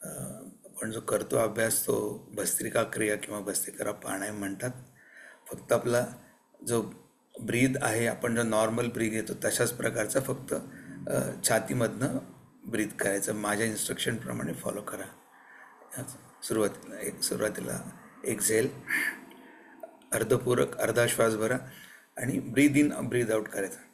आपण जो करतो अभ्यास तो भस्त्रिका क्रिया किंवा भस्त्रिका प्राणायाम म्हणतात. फक्त आपला जो ब्रीद आहे, आपण जो नॉर्मल ब्रीद घेतो तशाच प्रकारचा, फक्त छातीमधनं ब्रीद करायचं. माझ्या इन्स्ट्रक्शनप्रमाणे फॉलो करा. सुरुवातीला एक्झेल, अर्धपूरक, अर्धा श्वास भरा आणि ब्रीद इन ब्रीद आउट करायचं.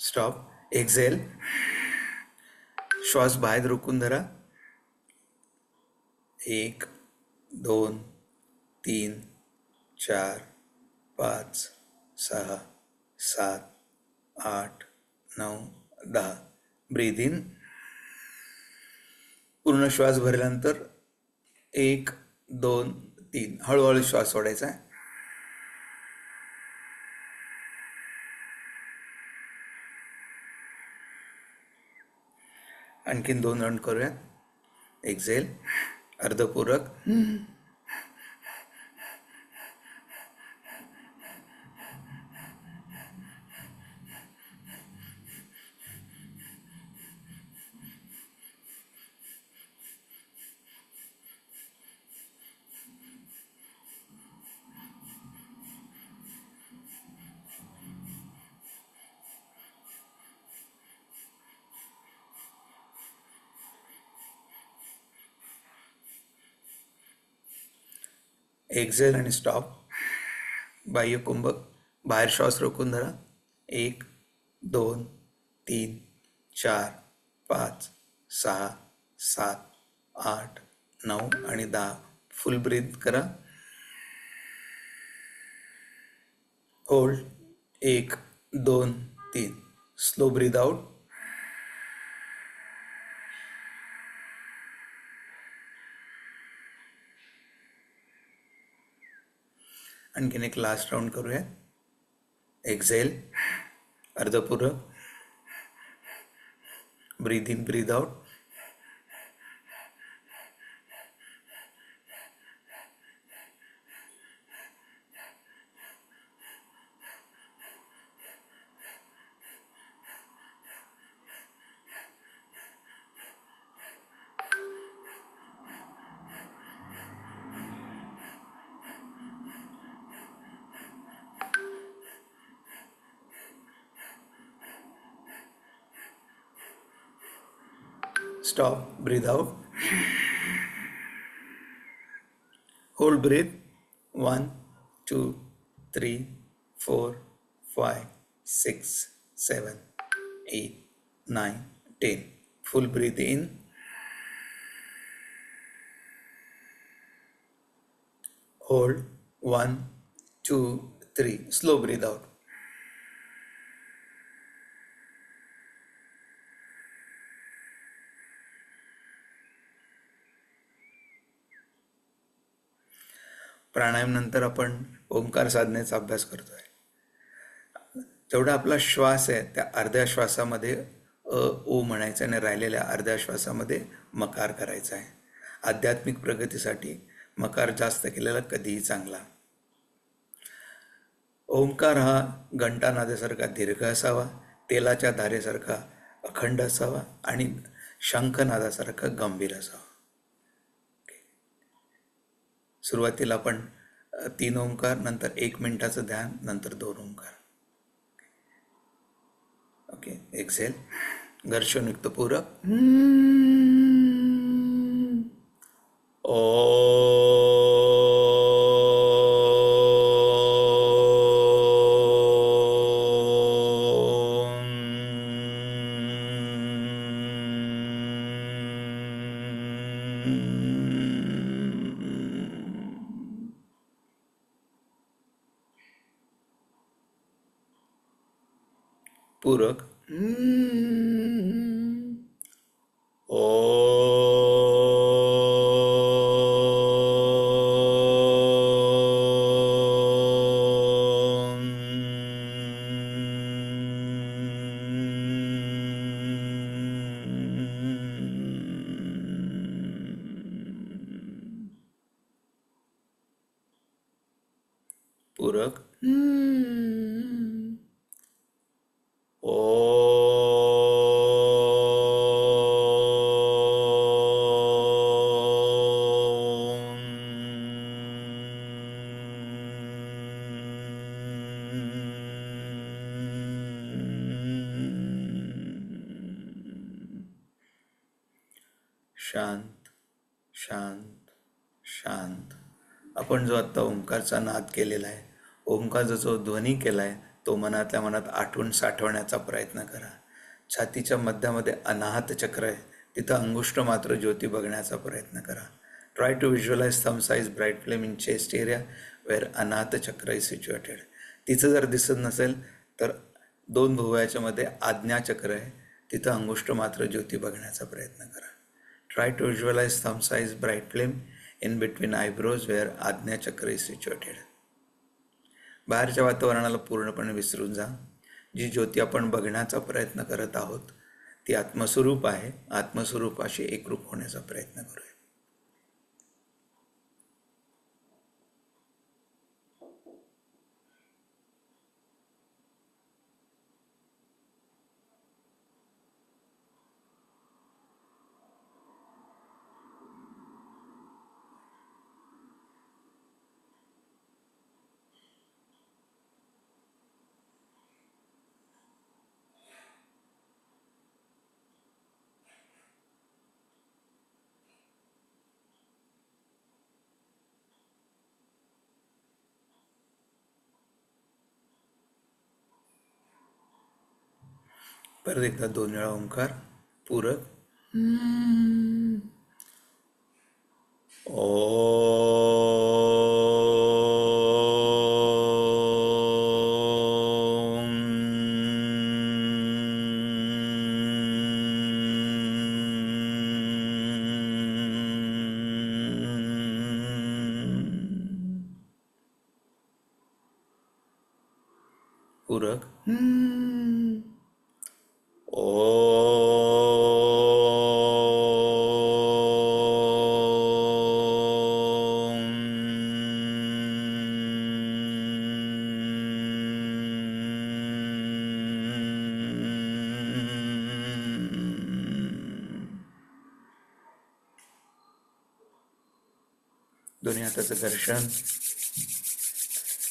स्टॉप. एक्झेल, श्वास बाहेर रोखून धरा. 1 2 3 4 5 6 7 8 9 10. Breathe in. पूर्ण श्वास भरल्यानंतर 1 2 3 हळूहळू श्वास सोडायचा आहे. आणखीन 2 राऊंड करूया. एक्झेल, अर्धपूरक, एक्झेल आणि स्टॉप. बाह्य कुंभक, बाहेर श्वास रोखून धरा. 1 2 3 4 5 6 7 8 9 आणि 10. फुल ब्रीथ करा. होल्ड. 1 2 3. Slow breathe out. आणखीन एक लास्ट राऊंड करूया. एक्झेल, अर्धपूरक, breathe in breathe out. Stop, breathe out. Hold breath. 1 2 3 4 5 6 7 8 9 10. Full breathe in. Hold. 1 2 3. Slow breathe out. प्राणायाम नंतर आपण ओंकार साधनेचा अभ्यास करतोय. जेवढा आपला श्वास आहे त्या अर्ध्या श्वासामध्ये ओ म्हणायचं आणि राहिलेल्या अर्ध्या श्वासामध्ये मकार करायचा आहे. आध्यात्मिक प्रगतीसाठी मकार जास्त केलेला कधीही चांगला. ओंकार हा घंटानादासारखा दीर्घ असावा, तेलाच्या धारेसारखा अखंड असावा आणि शंखनादासारखा गंभीर असावा. सुरुवातीला आपण 3 ओंकार, नंतर 1 मिनिटाचं ध्यान, नंतर 2 ओंकार. ओके. एक्सेल, घर्षणयुक्त पूरक. पूरक. पूरक. हम्म. ओ. शांत, शांत, शांत. आपण जो आत्ता ओंकारचा नाद केलेला आहे, ओंकारचा जो ध्वनी केला आहे, तो मनातल्या मनात आठवण साठवण्याचा प्रयत्न करा. छातीच्या मध्यामध्ये अनाहत चक्र आहे, तिथं अंगुष्ठ मात्र ज्योती बघण्याचा प्रयत्न करा. Try to visualise thumb size bright flame in chest area where Anahata chakra is situated. तिचं जर दिसत नसेल तर दोन भुवयाच्या मध्ये आज्ञा चक्र आहे, तिथं अंगुष्ठ मात्र ज्योती बघण्याचा प्रयत्न करा. Try to visualize thumb size bright flame in between eyebrows where Ajna Chakra is situated. बाहेरच्या वातावरणाला पूर्णपणे विसरून जा. जी ज्योती आपण बघण्याचा प्रयत्न करत आहोत ती आत्मस्वरूप आहे. आत्मस्वरूपाशी एकरूप होण्याचा प्रयत्न करूया. परत एकदा 2 वेळा ओंकार. पूरक. ओ. पूरक. ओ. दोन्ही हाताचं घर्षण.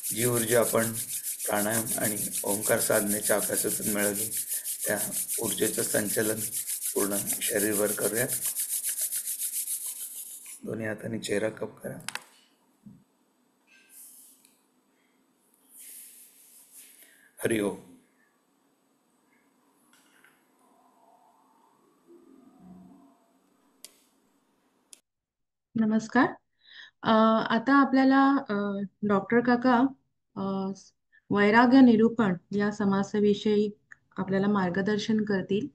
जी ऊर्जा आपण प्राणायाम आणि ओंकार साधनेच्या अभ्यासातून मिळवली त्या ऊर्जेचं संचलन पूर्ण शरीरभर करूयात. दोन्ही हातांनी चेहरा कप करा. हरि ओम. नमस्कार. आता आपल्याला डॉक्टर काका अ, वैराग्य निरूपण या समासाविषयी आपल्याला मार्गदर्शन करतील.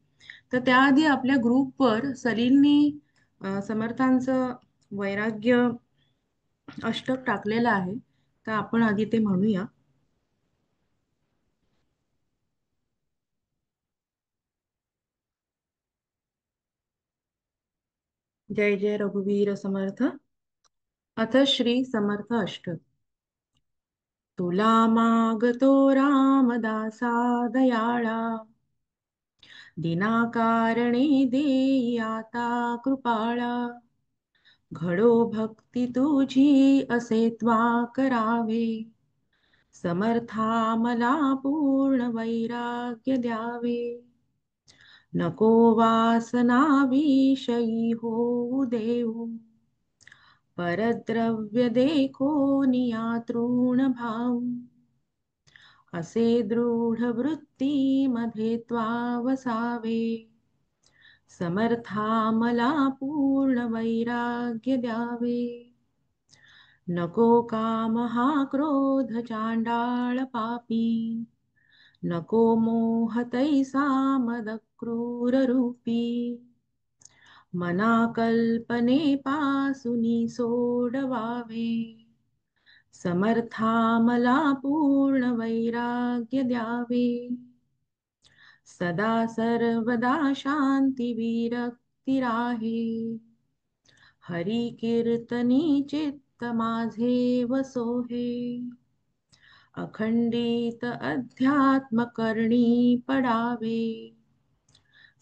तर त्याआधी आपल्या ग्रुपवर सलीलनी समर्थांचं वैराग्य अष्टक टाकलेलं आहे, तर आपण आधी ते म्हणूया. जय जय रघुवीर समर्थ. अथ श्री समर्थ अष्टक. तुला मागतो रामदासा दयाळा, दिनाकारणे देई आता कृपाळा. घडो भक्ती तुझी असे त्वा करावे, समर्था मला पूर्ण वैराग्य द्यावे. नको वासना विषयी होऊ देऊ, परद्रव्य देखो नियातृण भाऊ. असे दृढ वृत्ती मध्ये त्वा वसावे, समर्था मला पूर्ण वैराग्य द्यावे. नको काम हा क्रोध चांडाळ पापी, नको मोह तैसा मद क्रूर रूपी. मना कल्पने पासुनी सोडवावे, समर्था मला पूर्ण वैराग्य द्यावे. सदा सर्वदा शांती विरक्ती राहे, हरी कीर्तनी चित्त माझे वसोहे. अखंडित अध्यात्म करणी पडावे.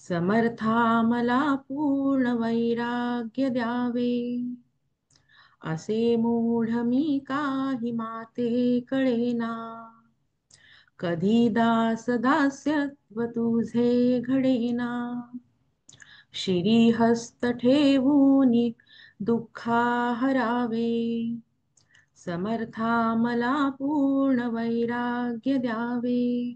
समर्था मला पूर्ण वैराग्य द्यावे. असे मूढ मी काही माते कळेना. कधी दास दास्यत्व तुझे घडेना. श्रीहस्त ठेवूनी दुःखा हरावे. समर्था मला पूर्ण वैराग्य द्यावे.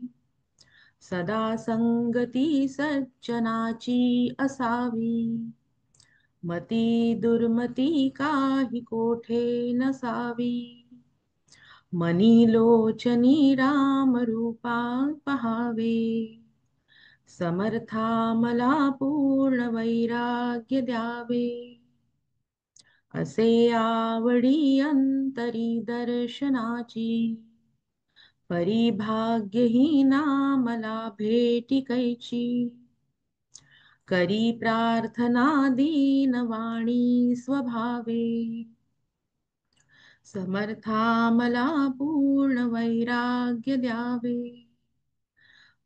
सदा संगती सज्जनाची असावी. मती दुर्मती काही कोठे नसावी. मनी लोचनी राम रूपा पहावे. समर्था मला पूर्ण वैराग्य द्यावे. असे आवडी अंतरी दर्शनाची. परिभाग्यहीना मला भेटी कैची. करी प्रार्थना दीनवाणी स्वभावे. समर्था मला पूर्ण वैराग्य द्यावे.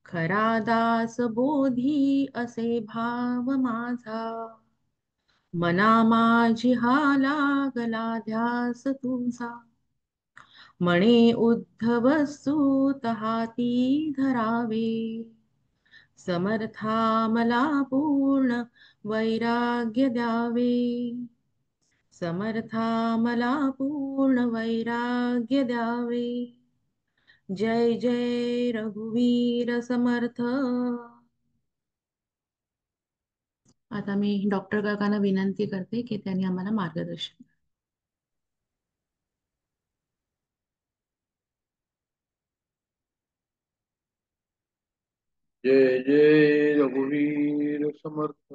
खरा दास बोधी असे भाव माझा. मना माझी हा लागला ध्यास तुझा. म्हणे उद्धव सूत हाती धरावे. समर्था मला पूर्ण वैराग्य द्यावे. समर्था मला पूर्ण वैराग्य द्यावे. जय जय रघुवीर समर्थ. आता मी डॉक्टर काकांना विनंती करते की त्यांनी आम्हाला मार्गदर्शन. जय जय रघुवीर समर्थ.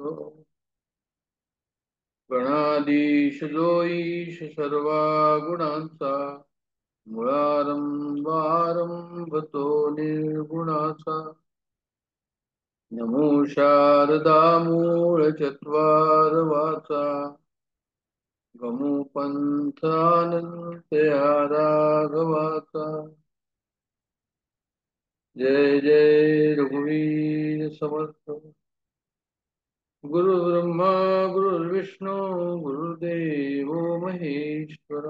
गणाधीश जो ईश सर्वा गुणांचा. मुळारंभ आरंभ तो निर्गुणाचा. नमो शारदा मूळ चत्वार वाचा. गमू पंथ अनंतया राघवाचा. जय जय रघुवीर समर्थ. गुरु ब्रह्मा गुरुर्विष्णू गुरुदेव महेश्वर.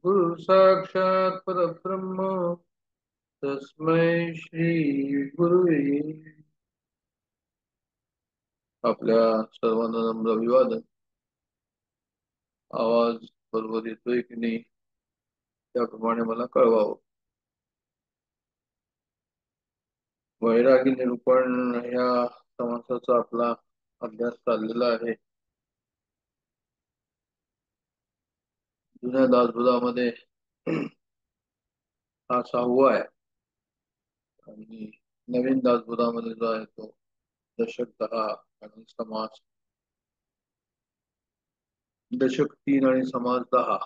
गुरु साक्षात परब्रह्म तस्मै श्री गुरुवे. आपल्या सर्वांना नम्र अभिवादन. आवाज बरोबर येतोय की नाही त्याप्रमाणे मला कळवावं. वैरागी निरूपण ह्या समासाचा आपला अभ्यास चाललेला आहे. जुन्या दासबोधामध्ये हा 6वा आहे आणि नवीन दासबोधामध्ये जो आहे तो दशक 10 आणि समास दशक 3 आणि समास 10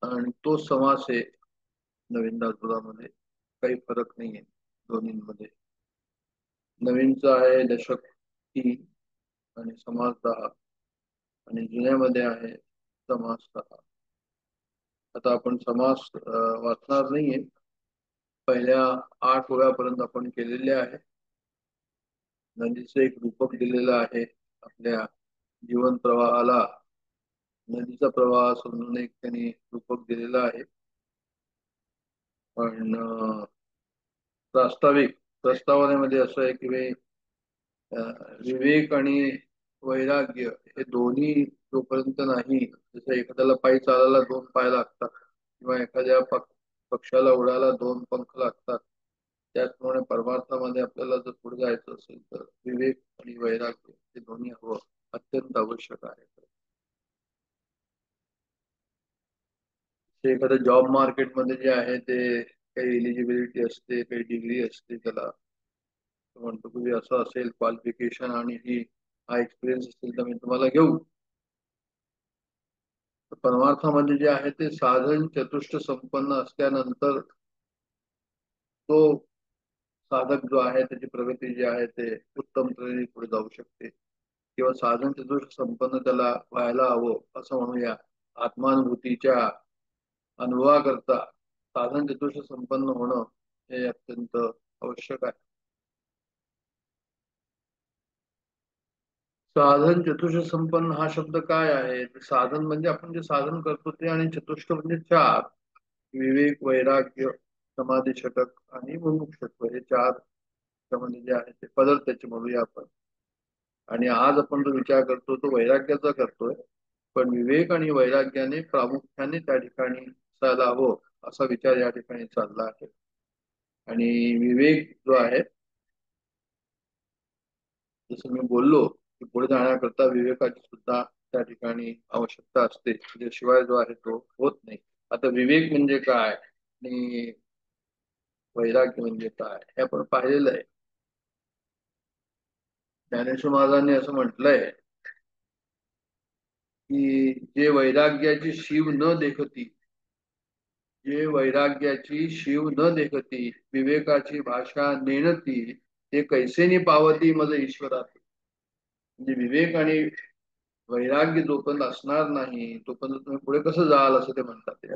आणि तो समास आहे. नवीन दासबोधामध्ये काही फरक नाहीये दोन्हीमध्ये. नवीनचा आहे दशक 3 आणि समास 10 आणि जुन्यामध्ये आहे समास 10. आता आपण समास वाचणार नाहीये. पहिल्या 8 ओळ्यापर्यंत आपण केलेले आहे. नदीचं एक रूपक दिलेलं आहे. आपल्या जीवन प्रवाहाला नदीचा प्रवाह समजून एक त्यांनी रूपक दिलेला आहे. पण प्रास्ताविक प्रस्तावनेमध्ये असं आहे की विवेक आणि वैराग्य हे दोन्ही जोपर्यंत नाही, जसं एखाद्याला पायी चालायला 2 पाय लागतात किंवा एखाद्या पक्षाला उडायला 2 पंख लागतात, त्याचप्रमाणे परमार्थामध्ये आपल्याला जर पुढे जायचं असेल तर विवेक आणि वैराग्य हे दोन्ही हवं, अत्यंत आवश्यक आहे. एखाद्या जॉब मार्केटमध्ये जे आहे ते काही एलिजिबिलिटी असते, काही डिग्री असते. त्याला म्हणतो की असं असेल क्वालिफिकेशन आणि हा एक्सपिरियन्स असेल तर मी तुम्हाला घेऊ. परमार्थामध्ये जे आहे ते साधन चतुष्ट संपन्न असल्यानंतर तो साधक जो आहे त्याची प्रगती जी आहे ते उत्तम तऱ्हेने पुढे जाऊ शकते. किंवा साधन चतुष्ट संपन्न त्याला व्हायला हवं असं म्हणूया. आत्मानुभूतीच्या अनुभवाकरता साधन चतुष्ट संपन्न होणं हे अत्यंत आवश्यक आहे. साधन चतुष्ट संपन्न हा शब्द काय आहे? साधन म्हणजे आपण जे साधन करतो ते, आणि चतुष्ट म्हणजे चार: विवेक, वैराग्य, समाधी, षटक आणि मुमुक्षत्व. हे चार त्यामध्ये जे आहे ते पदार्थ त्याचे म्हणूया आपण. आणि आज आपण जो विचार करतो तो वैराग्याचा करतोय, पण विवेक आणि वैराग्याने प्रामुख्याने त्या ठिकाणी असायला हवं असा विचार या ठिकाणी चालला आहे. आणि विवेक जो आहे, जसं मी बोललो की पुढे जाण्याकरता विवेकाची सुद्धा त्या ठिकाणी आवश्यकता असते, त्याशिवाय जो आहे तो होत नाही. आता विवेक म्हणजे काय आणि वैराग्य म्हणजे काय हे आपण पाहिलेलं आहे. ज्ञानेश्वर महाराजांनी असं म्हटलंय की जे वैराग्याची शिव न देखती, जे वैराग्याची शिव न देखती, विवेकाची भाषा नेणती, ते कैसेनी पावती मज ईश्वरात. म्हणजे विवेक आणि वैराग्य जोपर्यंत असणार नाही तोपर्यंत तुम्ही पुढे कसं जाल असं ते म्हणतात ते.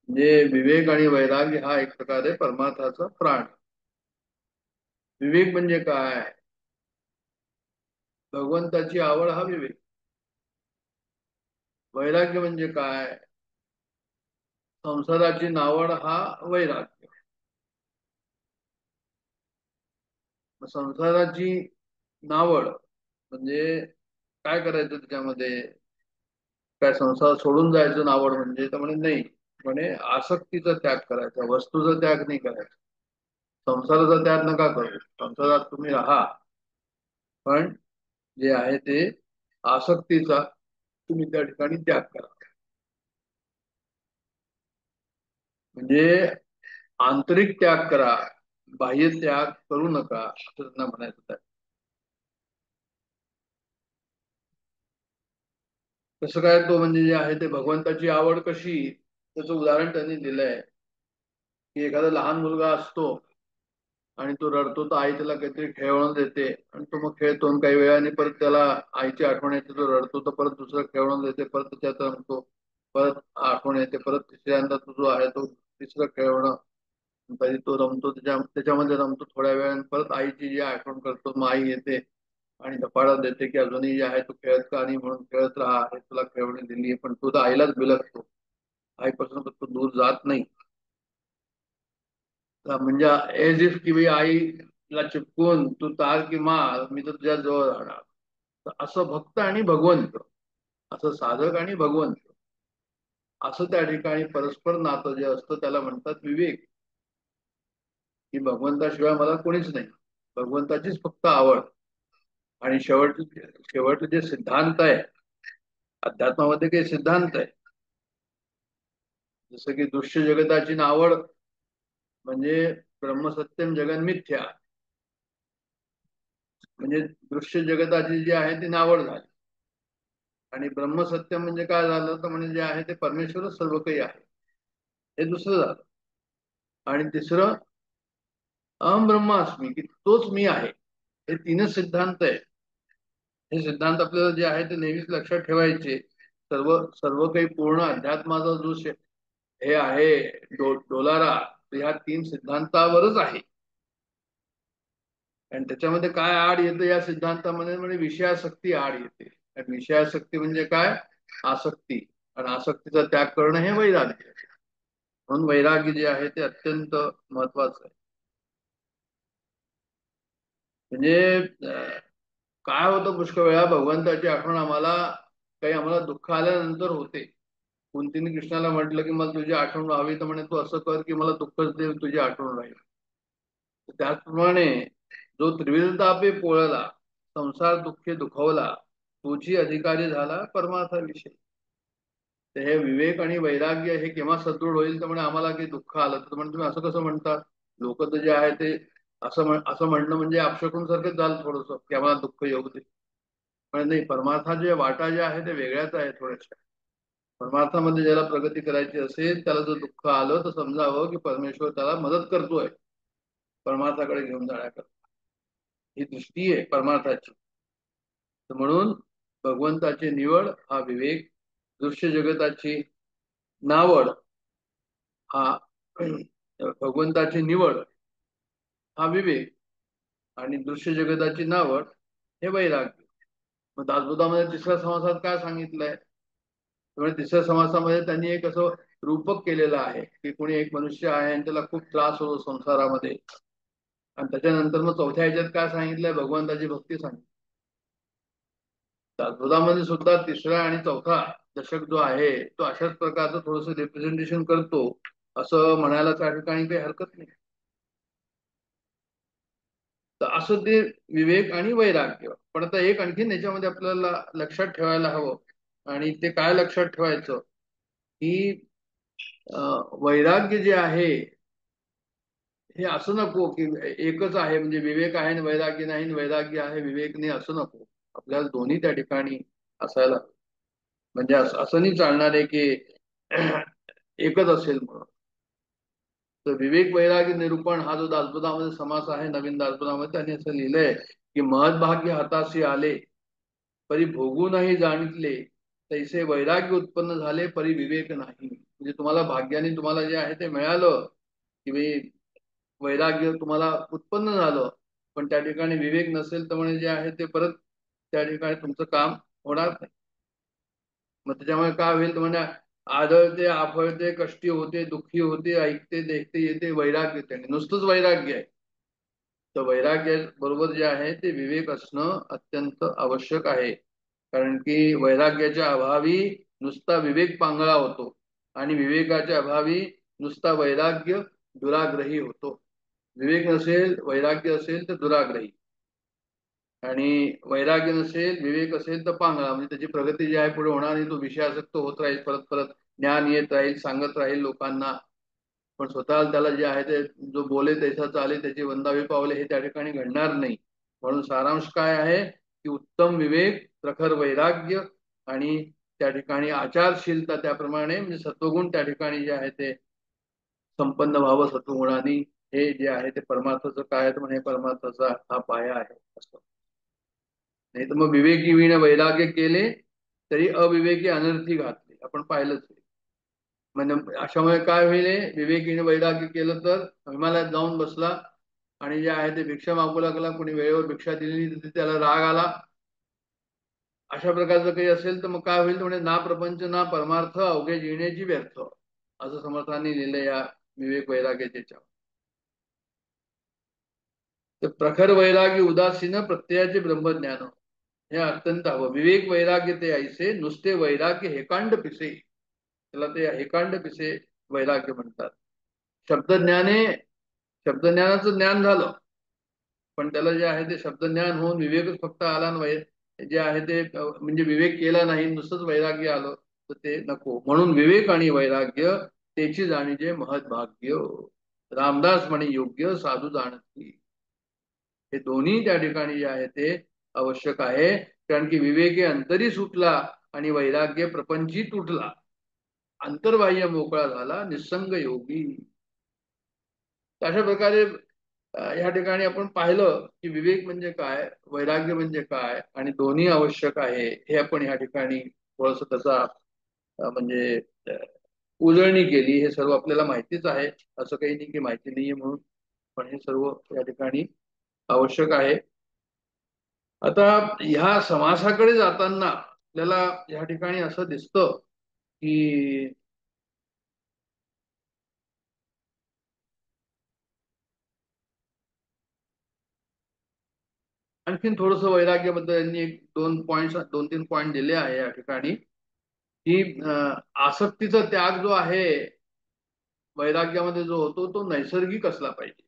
म्हणजे विवेक आणि वैराग्य हा एक प्रकारे परमार्थाचा प्राण. विवेक म्हणजे काय? भगवंताची आवड हा विवेक. वैराग्य म्हणजे काय? संसाराची नावड हा वैराग्य. संसाराची नावड म्हणजे काय करायचं त्याच्यामध्ये? काय संसार सोडून जायचं नावड म्हणजे? तर म्हणे नाही, म्हणे आसक्तीचा त्याग करायचा, वस्तूचा त्याग नाही करायचा. संसाराचा त्याग नका करू, संसारात तुम्ही राहा, पण जे आहे ते आसक्तीचा तुम्ही त्या ठिकाणी त्याग करा. म्हणजे आंतरिक त्याग करा, बाह्य त्याग करू नका असं त्यांना म्हणायचं आहे. कसं काय तो म्हणजे जे आहे ते भगवंताची आवड कशी, त्याचं उदाहरण त्यांनी दिलंय की एखादा लहान मुलगा असतो आणि तो रडतो, तर आई त्याला काहीतरी खेळवणं देते आणि तो मग खेळतो, आणि काही वेळाने परत त्याला आईची आठवण येते, तो रडतो, तर परत दुसरं खेळवणं देते, परत त्याच्यात रमतो, परत आठवण येते, परत तिसऱ्यांदा तो जो आहे तो तिसरं खेळवणं, तरी तो रमतो, त्याच्यामध्ये रमतो थोड्या वेळाने, परत आईची जी आठवण करतो, मग आई येते आणि धपाडा देते की अजूनही जे आहे तो खेळत का, आणि म्हणून खेळत राहा, हे तुला खेळवणी दिली, पण तो तर आईलाच बिलगतो, आईपासून तो दूर जात नाही. म्हणजे एज इफ की आईला चिपकून तू तार की मार, मी तर तुझ्या जवळ राहणार. तर असं भक्त आणि भगवंत, असं साधक आणि भगवंत, असं त्या ठिकाणी परस्पर नातं जे असतं त्याला म्हणतात विवेक. की भगवंताशिवाय मला कोणीच नाही, भगवंताचीच फक्त आवड. आणि शेवट जे सिद्धांत आहे अध्यात्मामध्ये, काही सिद्धांत आहे, जसं की दृश्य जगताची नावड म्हणजे ब्रह्मसत्यम जगन मिथ्या, म्हणजे दृश्य जगताची जी आहे ती नावड झाली, आणि ब्रह्मसत्यम म्हणजे काय झालं तर म्हणजे जे आहे ते परमेश्वरच सर्व काही आहे, हे दुसरं झालं. आणि तिसरं अहम ब्रह्मास्मी, की तोच मी आहे. हे तीनच सिद्धांत आहे. हे सिद्धांत आपल्याला जे आहे ते नेहमीच लक्षात ठेवायचे. सर्व सर्व काही पूर्ण अध्यात्माचा जो हे आहे डोलारा, ह्या तीन सिद्धांतावरच आहे. आणि त्याच्यामध्ये काय आड येतं या सिद्धांतामध्ये, म्हणजे विषयासक्ती आड येते. आणि विषयासक्ती म्हणजे काय? आसक्ती. आणि आसक्तीचा त्याग करणं हे वैराग्य. म्हणून वैराग्य जे आहे ते अत्यंत महत्वाचं आहे. म्हणजे काय होतं, पुष्कळ वेळा भगवंताची आठवण आम्हाला दुःख आल्यानंतर होते. कुंतीने कृष्णाला म्हटलं की मला तुझी आठवण व्हावी, तर म्हणे तू असं कर की मला दुःखच दे, तुझी आठवण राहील. त्याचप्रमाणे जो त्रिविध तापे पोळला, संसार दुःखे दुखवला, तुझी अधिकारी झाला परमार्थाविषयी. तर हे विवेक आणि वैराग्य हे केव्हा सदृढ होईल, तर म्हणे आम्हाला काही दुःख आलं तर म्हणजे तुम्ही असं कसं म्हणतात? लोक तर जे आहे ते असं म्हणणं म्हणजे अपशकुन सारखंच झालं थोडंसं, की आम्हाला दुःख येऊ दे. पण नाही, परमार्थाच्या वाटा ज्या आहे ते वेगळ्याच आहे थोड्याशा. परमार्थामध्ये ज्याला प्रगती करायची असेल त्याला जर दुःख आलं तर समजावं की परमेश्वर त्याला मदत करतोय परमार्थाकडे घेऊन जाण्याकरता. ही दृष्टी आहे परमार्थाची. तर म्हणून भगवंताची निवड हा विवेक, दृश्य जगताची नावड हा भगवंताची निवड हा विवेक आणि दृश्य जगताची नावड हे वैराग्य. मग दासबोधामध्ये तिसऱ्या समासात काय सांगितलंय? त्यामुळे तिसऱ्या समासामध्ये त्यांनी एक असं रूपक केलेलं आहे की कोणी एक मनुष्य आहे आणि त्याला खूप त्रास होतो संसारामध्ये, आणि त्याच्यानंतर मग चौथ्या ह्याच्यात काय सांगितलंय? भगवंताची भक्ती सांगितली. दासबोधामध्ये सुद्धा तिसरा आणि चौथा दशक जो आहे तो अशाच प्रकारचं थोडस रिप्रेझेंटेशन करतो असं म्हणायला त्या ठिकाणी काही हरकत नाही. तर असं ते विवेक आणि वैराग्य. पण आता एक आणखीन याच्यामध्ये आपल्याला लक्षात ठेवायला हवं, आणि ते काय लक्षात ठेवायचं की वैराग्य जे आहे हे असं नको की एकच आहे, म्हणजे विवेक आहे आणि वैराग्य नाही, आणि वैराग्य आहे विवेक नाही, असं नको. आपल्याला दोन्ही त्या ठिकाणी असायला, म्हणजे असं नाही चालणार आहे की एकच असेल म्हणून. तर विवेक वैराग्य निरूपण हा जो दासबोधामध्ये समास आहे नवीन दासबोधामध्ये, त्यांनी असं लिहिलंय की महद्भाग्य हाताशी आले परी भोगू नाही जाणितले, तैसे वैराग्य उत्पन्न झाले परी विवेक नाही. म्हणजे तुम्हाला भाग्याने तुम्हाला जे आहे ते मिळालं की वैराग्य तुम्हाला उत्पन्न झालं, पण त्या ठिकाणी विवेक नसेल तर म्हणजे जे आहे ते परत त्या ठिकाणी तुमचं काम होणार नाही. मग त्याच्यामुळे काय होईल तर म्हणजे आदळते आफळते कष्टी होते दुःखी होते ऐकते देखते येते वैराग्य, त्याने नुसतंच वैराग्य आहे. तर वैराग्य बरोबर जे आहे ते विवेक असणं अत्यंत आवश्यक आहे. कारण की वैराग्याच्या अभावी नुसता विवेक पांगळा होतो, आणि विवेकाच्या अभावी नुसता वैराग्य दुराग्रही होतो. विवेक नसेल वैराग्य असेल तर दुराग्रही, आणि वैराग्य नसेल विवेक असेल तर पांगळा, म्हणजे त्याची प्रगती जी आहे पुढे होणार नाही. तो विषयासक्त होत राहील, परत परत ज्ञान येत राहील, सांगत राहील लोकांना, पण स्वतः त्याला जे आहे ते जो बोले तैसा चाले त्याची वंदावी पावले हे त्या ठिकाणी घडणार नाही. म्हणून सारांश काय आहे की उत्तम विवेक, प्रखर वैराग्य, आणि त्या ठिकाणी आचारशीलता त्याप्रमाणे, म्हणजे सत्वगुण त्या ठिकाणी जे आहे ते संपन्न व्हावं सत्वगुणांनी. हे जे आहे ते परमार्थाचं काय आहे, म्हणजे परमार्थाचा हा पाया आहे असं. नाही तर मग विवेकी विण वैराग्य केले तरी अविवेकी अनर्थी घातले, आपण पाहिलंच आहे. म्हणजे अशामुळे काय होईल, विवेकीने वैराग्य केलं तर हिमालयात जाऊन बसला आणि जे आहे ते भिक्षा मागू लागला, कोणी वेळेवर भिक्षा दिली नाही तर त्याला राग आला, अशा प्रकारचं काही असेल तर मग काय होईल म्हणजे ना प्रपंच ना परमार्थ अवघे जिण्याची व्यर्थ, असं समर्थांनी लिहिलं या विवेक वैराग्याच्या. तर प्रखर वैराग्य उदासीन प्रत्ययाचे ब्रह्मज्ञान हे अत्यंत हवं. विवेक वैराग्य ते ऐसे नुसते वैराग्य हेकांड पिसे, त्याला ते हेकांड पिसे वैराग्य म्हणतात. शब्दज्ञाने शब्दज्ञानाचं ज्ञान झालं, पण त्याला जे आहे ते शब्दज्ञान होऊन विवेकच फक्त आला नाही, जे आहे ते म्हणजे विवेक केला नाही, नुसतंच वैराग्य आलं तर ते नको. म्हणून विवेक आणि वैराग्य त्याची जाणीजे महद्भाग्य, रामदास म्हणे योग्य साधू जाणती. हे दोन्ही त्या ठिकाणी जे आहे ते आवश्यक आहे. कारण की विवेके अंतरी सुटला आणि वैराग्य प्रपंची तुटला, अंतर्बाह्य मोकळा झाला निसंग योगी. अशा प्रकारे या ठिकाणी आपण पाहिलं की विवेक म्हणजे काय, वैराग्य म्हणजे काय, आणि दोन्ही आवश्यक आहे हे आपण या ठिकाणी थोडस त्याचा म्हणजे उजळणी केली. हे सर्व आपल्याला माहितीच आहे, असं काही नाही की माहिती नाहीये म्हणून, पण हे सर्व या ठिकाणी आवश्यक आहे. आता ह्या समासाकडे जाताना आपल्याला या ठिकाणी असं दिसतं की आणखीन थोडस वैराग्याबद्दल यांनी एक दोन तीन पॉइंट दिले आहे या ठिकाणी, की आसक्तीचा त्याग जो आहे वैराग्यामध्ये जो होतो तो नैसर्गिक असला पाहिजे,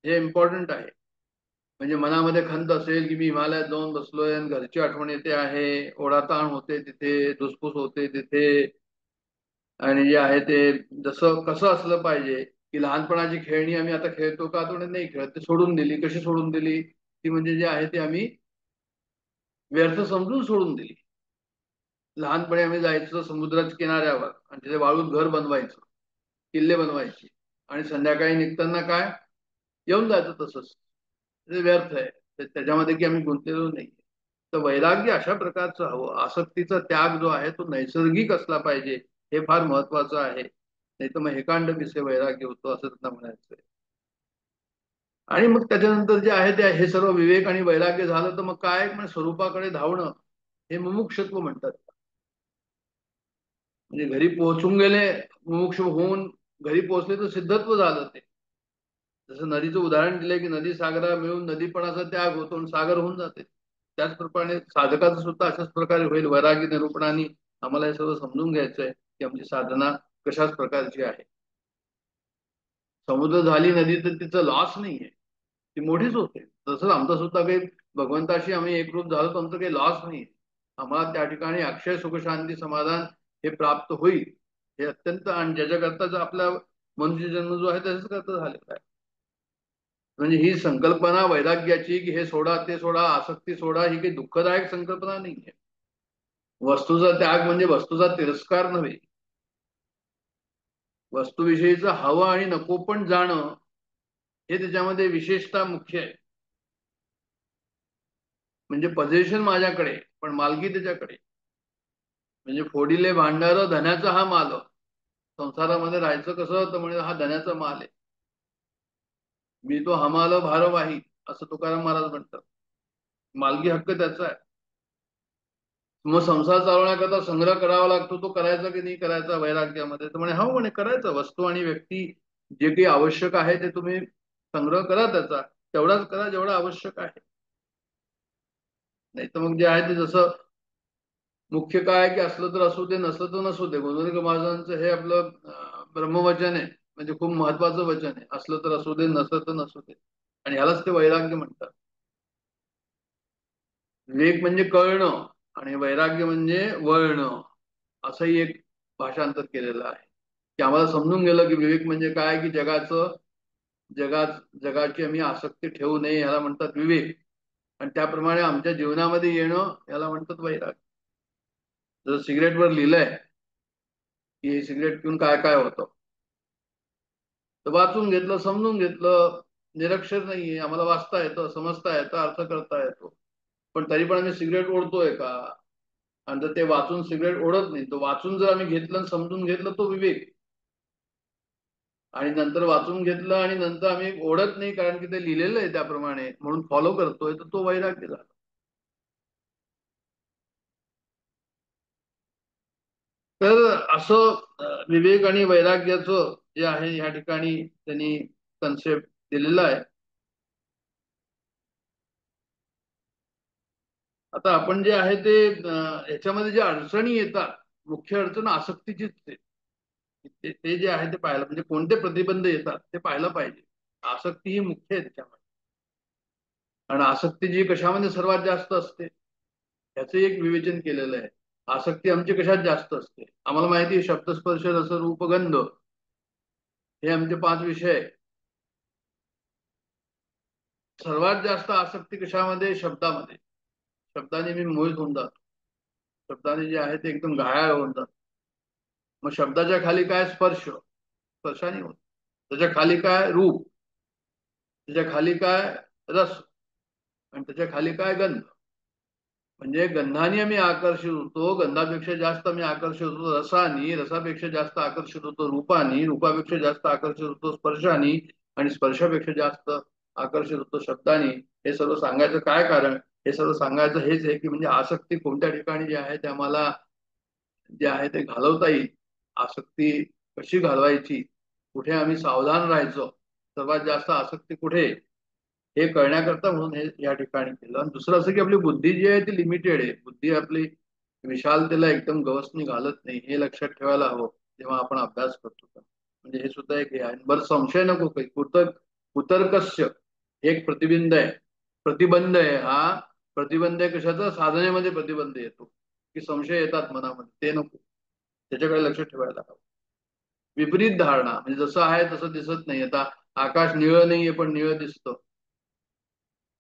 हे इम्पॉर्टंट आहे. म्हणजे मनामध्ये खंत असेल की मी हिमालयात जाऊन बसलोय आणि घरची आठवण येते आहे, ओढाताण होते तिथे, धुसफूस होते तिथे, आणि जे आहे ते जसं कसं असलं पाहिजे की लहानपणाची खेळणी आम्ही आता खेळतो का, तो नाही खेळत, ते सोडून दिली. कशी सोडून दिली ती, म्हणजे जे आहे ते आम्ही व्यर्थ समजून सोडून दिली. लहानपणी आम्ही जायचो समुद्राच्या किनाऱ्यावर आणि तिथे वाळूत घर बनवायचं, किल्ले बनवायचे, आणि संध्याकाळी निघताना काय येऊन जायचं तसंच. ते व्यर्थ आहे, त्याच्यामध्ये की आम्ही गुंतलेलो नाही. तर वैराग्य अशा प्रकारचं हवं, आसक्तीचा त्याग जो आहे तो नैसर्गिक असला पाहिजे. हे फार महत्वाचं आहे. नाही तर मग हेकांड पिसे वैराग्य होतो असं त्यांना म्हणायचंय. आणि मग त्याच्यानंतर जे आहे ते हे सर्व विवेक आणि वैराग्य झालं तर मग काय म्हणजे स्वरूपाकडे धावणं हे मुमुक्षत्व म्हणतात. म्हणजे घरी पोहोचून गेले, मुमुक्ष होऊन घरी पोहोचले तर सिद्धत्व झालं ते. जसं नदीचं उदाहरण दिलंय की नदी सागरा मिळून नदीपणाचा त्याग होतो आणि सागर होऊन जाते. त्याचप्रमाणे साधकाचं सुद्धा अशाच प्रकारे होईल. वैरागी निरूपणाने आम्हाला हे सर्व समजून घ्यायचंय की आमची साधना कशाच प्रकारची आहे. समुद्र झाली नदी तर तिचं लॉस नाहीये, ती मोठीच होते. तसंच आमचा सुद्धा काही भगवंताशी आम्ही एकरूप झालो तर आमचं काही लॉस नाही. आम्हाला त्या ठिकाणी अक्षय सुख शांती समाधान हे प्राप्त होईल. हे अत्यंत आणि ज्याच्याकरता जो आपला मनुष्य जन्म जो आहे त्याच्याच करता झालेला आहे. म्हणजे ही संकल्पना वैराग्याची की हे सोडा ते सोडा आसक्ती सोडा ही काही दुःखदायक संकल्पना नाहीये. वस्तूचा त्याग म्हणजे वस्तूचा तिरस्कार नव्हे. वस्तूविषयीचं हवं आणि नको पण जाणं हे त्याच्यामध्ये विशेषतः मुख्य आहे. म्हणजे पोझिशन माझ्याकडे पण मालकी त्याच्याकडे. म्हणजे फोडिले भांडार धनाचा हा माल. संसारामध्ये राहायचं कसं तर म्हणजे हा धनाचा माल आहे. मी तो हमाल भारवाही असं तुकाराम महाराज म्हणतात. मालकी हक्क त्याचा आहे. मग संसार चालवण्याकरता संग्रह करावा लागतो. तो करायचा की नाही करायचा वैराग्यामध्ये तर म्हणे हो म्हणे करायचा. वस्तू आणि व्यक्ती जे काही आवश्यक आहे ते तुम्ही संग्रह करा त्याचा. तेवढाच करा जेवढा आवश्यक आहे. नाही तर मग जे आहे ते जसं मुख्य काय की असलं तर असू दे नसलं तर नसू दे. गोंधळकर महाराजांचं हे आपलं ब्रह्मवचन आहे. म्हणजे खूप महत्वाचं वचन आहे. असलं तर असू दे नसलं तर नसू दे. आणि ह्यालाच ते वैराग्य म्हणतात. विवेक म्हणजे कळणं आणि वैराग्य म्हणजे वळणं असंही एक भाषांतर केलेलं आहे. की आम्हाला समजून गेलं की विवेक म्हणजे काय की जगाची आम्ही आसक्ती ठेवू नये ह्याला म्हणतात विवेक. आणि त्याप्रमाणे आमच्या जीवनामध्ये येणं याला म्हणतात वैराग्य. जर सिगरेटवर लिहिलंय की हे सिगरेट पिऊन काय काय होतं तर वाचून घेतलं समजून घेतलं. निरक्षर नाहीये आम्हाला वाचता येतं समजता येतं अर्थ करता येतो. पण तरी पण आम्ही सिगरेट ओढतोय का. आणि जर ते वाचून सिगरेट ओढत नाही तो वाचून जर आम्ही घेतलं समजून घेतलं तो विवेक. आणि नंतर वाचून घेतलं आणि नंतर आम्ही ओढत नाही कारण की ते लिहिलेलं आहे त्याप्रमाणे म्हणून फॉलो करतोय तर तो वैराग्य झाला. तर असं विवेक आणि वैराग्याचं जे आहे या ठिकाणी त्यांनी कन्सेप्ट दिलेला आहे. आता आपण जे आहे ते याच्यामध्ये जे अडचणी येतात मुख्य अडचण आसक्तीचीच आहे. ते जे आहे ते पाहायला म्हणजे कोणते प्रतिबंध येतात ते पाहायला पाहिजे. आसक्ती ही मुख्य आहे त्याच्यामध्ये. आणि आसक्ती जी कशामध्ये सर्वात जास्त असते याचं एक विवेचन केलेलं आहे. आसक्ती आमची कशात जास्त असते आम्हाला माहिती आहे. शब्दस्पर्श रस रूप गंध हे आमचे 5 विषय. सर्वात जास्त आसक्ती कशामध्ये शब्दामध्ये. शब्दाने मी मोहित होऊन जातो. शब्दाने जे आहे ते एकदम घायाळ होऊन जातो. मग शब्दाच्या खाली काय स्पर्श स्पर्शाने होत. त्याच्या खाली काय रूप त्याच्या खाली काय रस आणि त्याच्या खाली काय गंध. म्हणजे गंधाने आम्ही आकर्षित होतो. गंधापेक्षा जास्त आम्ही आकर्षित होतो रसानी. रसापेक्षा जास्त आकर्षित होतो रूपानी. रूपापेक्षा जास्त आकर्षित होतो स्पर्शानी. आणि स्पर्शापेक्षा जास्त आकर्षित होतो शब्दानी. हे सर्व सांगायचं काय कारण. हे सर्व सांगायचं हेच आहे की म्हणजे आसक्ती कोणत्या ठिकाणी जे आहे ते आम्हाला जे आहे ते घालवता येईल. आसक्ती कशी घालवायची कुठे आम्ही सावधान राहायचो सर्वात जास्त आसक्ती कुठे हे कळण्याकरता म्हणून हे या ठिकाणी केलं. आणि दुसरं असं की आपली बुद्धी जी आहे ती लिमिटेड आहे. बुद्धी आपली विशालतेला एकदम गवसणी घालत नाही हे लक्षात ठेवायला हवं जेव्हा आपण अभ्यास करतो. म्हणजे हे सुद्धा एक हे आहे. बरं संशय नको काही कुतर्कस्य हे एक प्रतिबिंब आहे. प्रतिबंध आहे हा. प्रतिबंध आहे कशाचा साधनेमध्ये प्रतिबंध येतो की संशय येतात मनामध्ये ते नको. त्याच्याकडे लक्ष ठेवायला हवं. विपरीत धारणा म्हणजे जसं आहे तसं दिसत नाही. आता आकाश निळं नाहीये पण निळं दिसतं.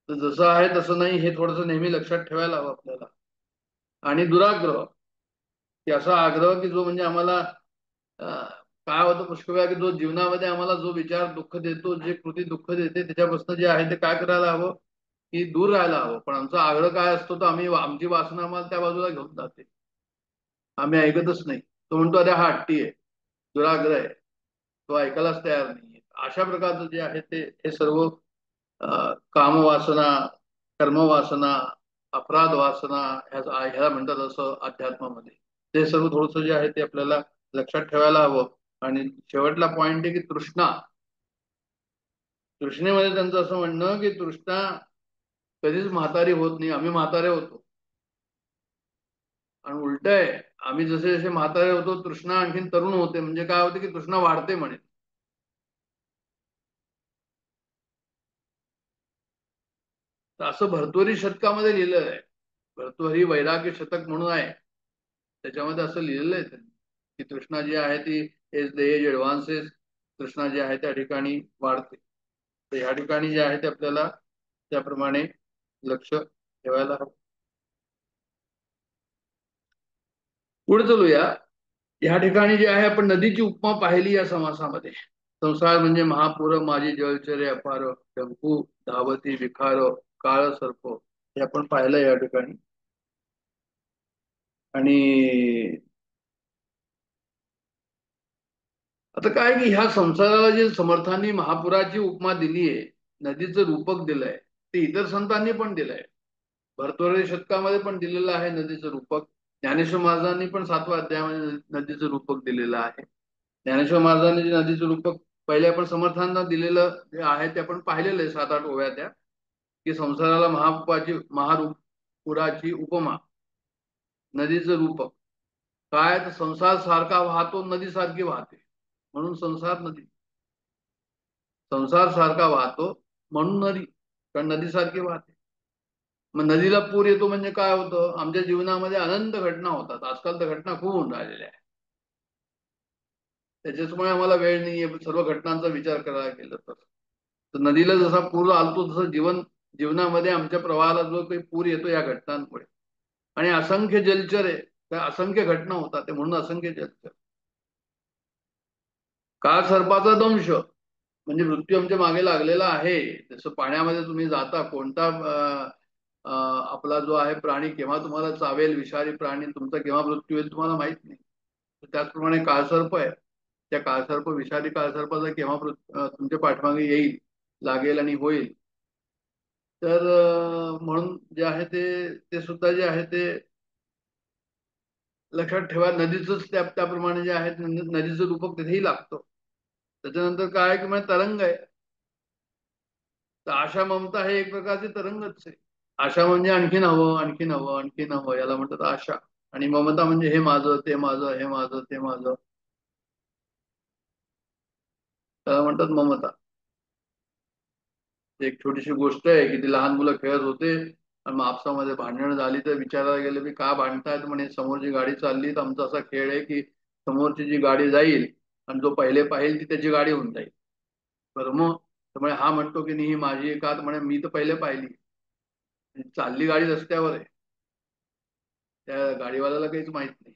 तर जसं आहे तसं नाही हे थोडंसं नेहमी लक्षात ठेवायला हवं आपल्याला. आणि दुराग्रह की असा आग्रह की जो म्हणजे आम्हाला काय होतं पुष्कळ वेळा की जो जीवनामध्ये आम्हाला जो विचार दुःख देतो जे कृती दुःख देते त्याच्यापासून जे आहे ते काय करायला हवं की दूर राहायला हवं. पण आमचा आग्रह काय असतो तर आम्ही आमची वासना आम्हाला त्या बाजूला घेऊन जाते. आम्ही ऐकतच नाही. तो म्हणतो अरे हा हट्टी आहे, दुराग्रह आहे, तो ऐकायलाच तयार नाहीये. अशा प्रकारचं जे आहे ते हे सर्व कामवासना, कर्मवासना, अपराध वासना ह्याला म्हणतात असं अध्यात्मामध्ये. ते सर्व थोडस जे आहे ते आपल्याला लक्षात ठेवायला हवं. आणि शेवटला पॉइंट आहे की तृष्णा. तृष्णेमध्ये त्यांचं असं म्हणणं की तृष्णा कधीच म्हातारी होत नाही. आम्ही म्हातारे होतो आणि उलट आहे, आम्ही जसे जसे म्हातारे होतो तृष्णा आणखीन तरुण होते. म्हणजे काय होते की तृष्णा वाढते म्हणे. तर असं भर्तृहरी शतकामध्ये लिहिलेलं आहे. भर्तृहरी वैराग्य शतक म्हणून आहे, त्याच्यामध्ये असं लिहिलेलं आहे त्यांनी की तृष्णा जी आहे ती एज द एज ऍडव्हान्सेस, तृष्णा जी आहे त्या ठिकाणी वाढते. तर ह्या ठिकाणी जे आहे ते आपल्याला त्याप्रमाणे लक्ष ठेवायला हवं. पुढे चलूया. ह्या ठिकाणी जे आहे आपण नदीची उपमा पाहिली या समासामध्ये. संसार म्हणजे महापूर माझी जलचरे अपार, डंकू धावती विखार, काळ सर्प, हे आपण पाहिलं या ठिकाणी. आणि आता काय की ह्या संसाराला जे समर्थांनी महापुराची उपमा दिली आहे, नदीचं रूपक दिलंय, ते इतर संतांनी पण दिलंय. भरतवरी शतकामध्ये पण दिलेलं आहे नदीचं रूपक. ज्ञानेश्वर महाराजांनी पण 7व्या अध्यायामध्ये नदीचं रूपक दिलेलं आहे. ज्ञानेश्वर महाराजांनी जे नदीचं रूपक पहिले आपण समर्थांना दिलेलं जे आहे ते आपण पाहिलेलं आहे 7-8 ओव्या त्या, की संसाराला महापुराची उपमा, नदीचं रूपक काय, तर संसार सारखा वाहतो नदीसारखी वाहते म्हणून संसार नदी. संसार सारखा वाहतो म्हणून नदी, कारण नदीसारखी वाहते. मग नदीला पूर येतो म्हणजे काय होतं, आमच्या जीवनामध्ये अनंत घटना होतात. आजकाल तर घटना खूप होऊन राहिलेल्या आहे. त्याच्यामुळे आम्हाला वेळ नाहीये सर्व घटनांचा विचार करायला गेलं तर नदीला जसा पूर आलतो तसं जीवनामध्ये आमच्या प्रवाहाला जो काही पूर येतो या घटनांमुळे. आणि असंख्य जलचर आहे, त्या असंख्य घटना होतात, ते म्हणून असंख्य जलचर. काळ सर्पाचा दंश म्हणजे मृत्यू आमच्या मागे लागलेला आहे. जसं पाण्यामध्ये तुम्ही जाता, कोणता आपला जो आहे प्राणी केव्हा तुम्हाला चावेल, विषारी प्राणी तुमचा केव्हा मृत्यू होईल तुम्हाला माहित नाही. त्याचप्रमाणे काळसर्प आहे, त्या काळसर्प, विषारी काळसर्पाचा केव्हा तुमच्या पाठमागे येईल, लागेल आणि होईल. तर म्हणून जे आहे ते सुद्धा जे आहे ते लक्षात ठेवा. नदीच त्याप्रमाणे जे आहे नदीचं रूपक तिथेही लागतं. त्याच्यानंतर काय की म्हणजे तरंग आहे. तर आशा ममता हे एक प्रकारचे तरंगच आहे. आशा म्हणजे आणखीन हवं, आणखीन हवं, आणखीन हवं, याला म्हणतात आशा. आणि ममता म्हणजे हे माझं, ते माझं, हे माझं, ते माझं, त्याला म्हणतात ममता. एक छोटीशी गोष्ट आहे की ती लहान मुलं खेळत होते आणि मग आपसामध्ये भांडण झाली तर विचारायला गेले की का भांडतायत, म्हणे समोरची गाडी चालली तर आमचा असा खेळ आहे की समोरची जी गाडी जाईल आणि जो पहिले पाहिल ती त्याची गाडी होऊन जाईल. बरं मग त्यामुळे हा म्हणतो की नाही ही माझी आहे का, म्हणे मी तर पहिले पाहिली. चालली गाडी रस्त्यावर आहे, त्या गाडीवाल्याला काहीच माहित नाही.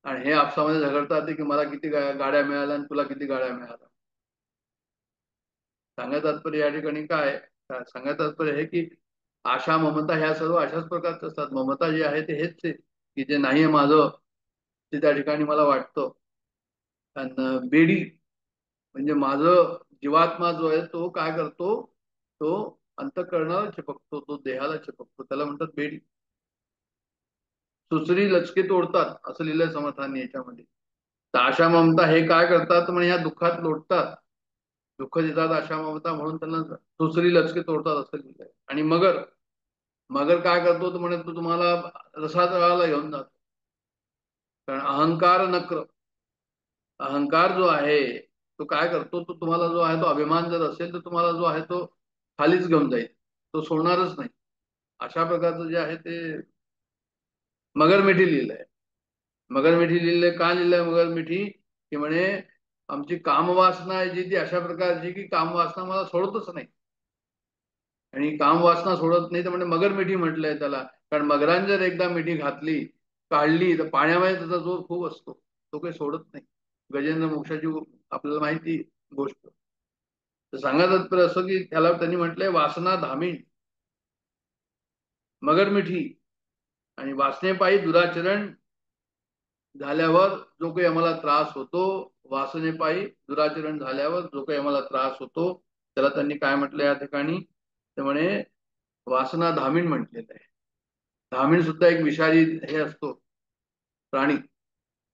आणि हे आपसामध्ये झगडतात की मला किती गाड्या मिळाल्या आणि तुला किती गाड्या मिळाल्या. सांगायचं तात्पर्य या ठिकाणी काय, सांगायचं तात्पर्य हे की आशा ममता ह्या सर्व अशाच प्रकारच्या असतात. ममता जी आहे ते हेच आहे की जे नाही आहे माझं ते त्या ठिकाणी मला वाटतं. आणि बेडी म्हणजे माझं जीवात्मा जो आहे तो काय करतो, तो अंतःकरणाला चिपकतो, तो देहाला चिपकतो, त्याला म्हणतात बेडी. सुसरी लचके तोडतात असं लिहिलंय समर्थांनी याच्यामध्ये. तर आशा ममता हे काय करतात म्हणजे या दुःखात लोटतात, दुःख देतात आशा ममता, म्हणून त्यांना सुसरी लचके तोडतात असं लिहिलंय. आणि मगर, मगर काय करतो तर म्हणे तो तुम्हाला रसातळाला घेऊन जातो. कारण अहंकार नक्र, अहंकार जो आहे तो काय करतो, तो तुम्हाला जो आहे तो अभिमान जर असेल तर तुम्हाला जो आहे तो खालीच घेऊन जाईल, तो सोडणारच नाही. अशा प्रकारचं जे आहे ते मगरमिठी लिहिलंय. मगरमिठी लिहिलंय का लिहिलंय मगरमिठी, की म्हणे आमची कामवासना आहे जी ती अशा प्रकारची की कामवासना मला सोडतच नाही. आणि कामवासना सोडत नाही तर म्हणजे मगरमिठी म्हटलंय त्याला. कारण मगरांनी जर एकदा मिठी घातली, काढली, तर पाण्यामध्ये त्याचा जोर खूप असतो, तो काही सोडत नाही. गजेंद्र मोक्षाची आपल्याला माहिती गोष्ट. तर सांगायचं असं की त्याला त्यांनी म्हटलंय वासना धामीण मगरमिठी, आणि वासनेपायी दुराचरण झाल्यावर जो काही आम्हाला त्रास होतो, वासनेपायी दुराचरण झाल्यावर जो काही आम्हाला त्रास होतो, त्याला त्यांनी काय म्हटलं या ठिकाणी, ते म्हणे वासना धामीण म्हटलेलं आहे. धामीण सुद्धा एक विषारी हे असतो प्राणी,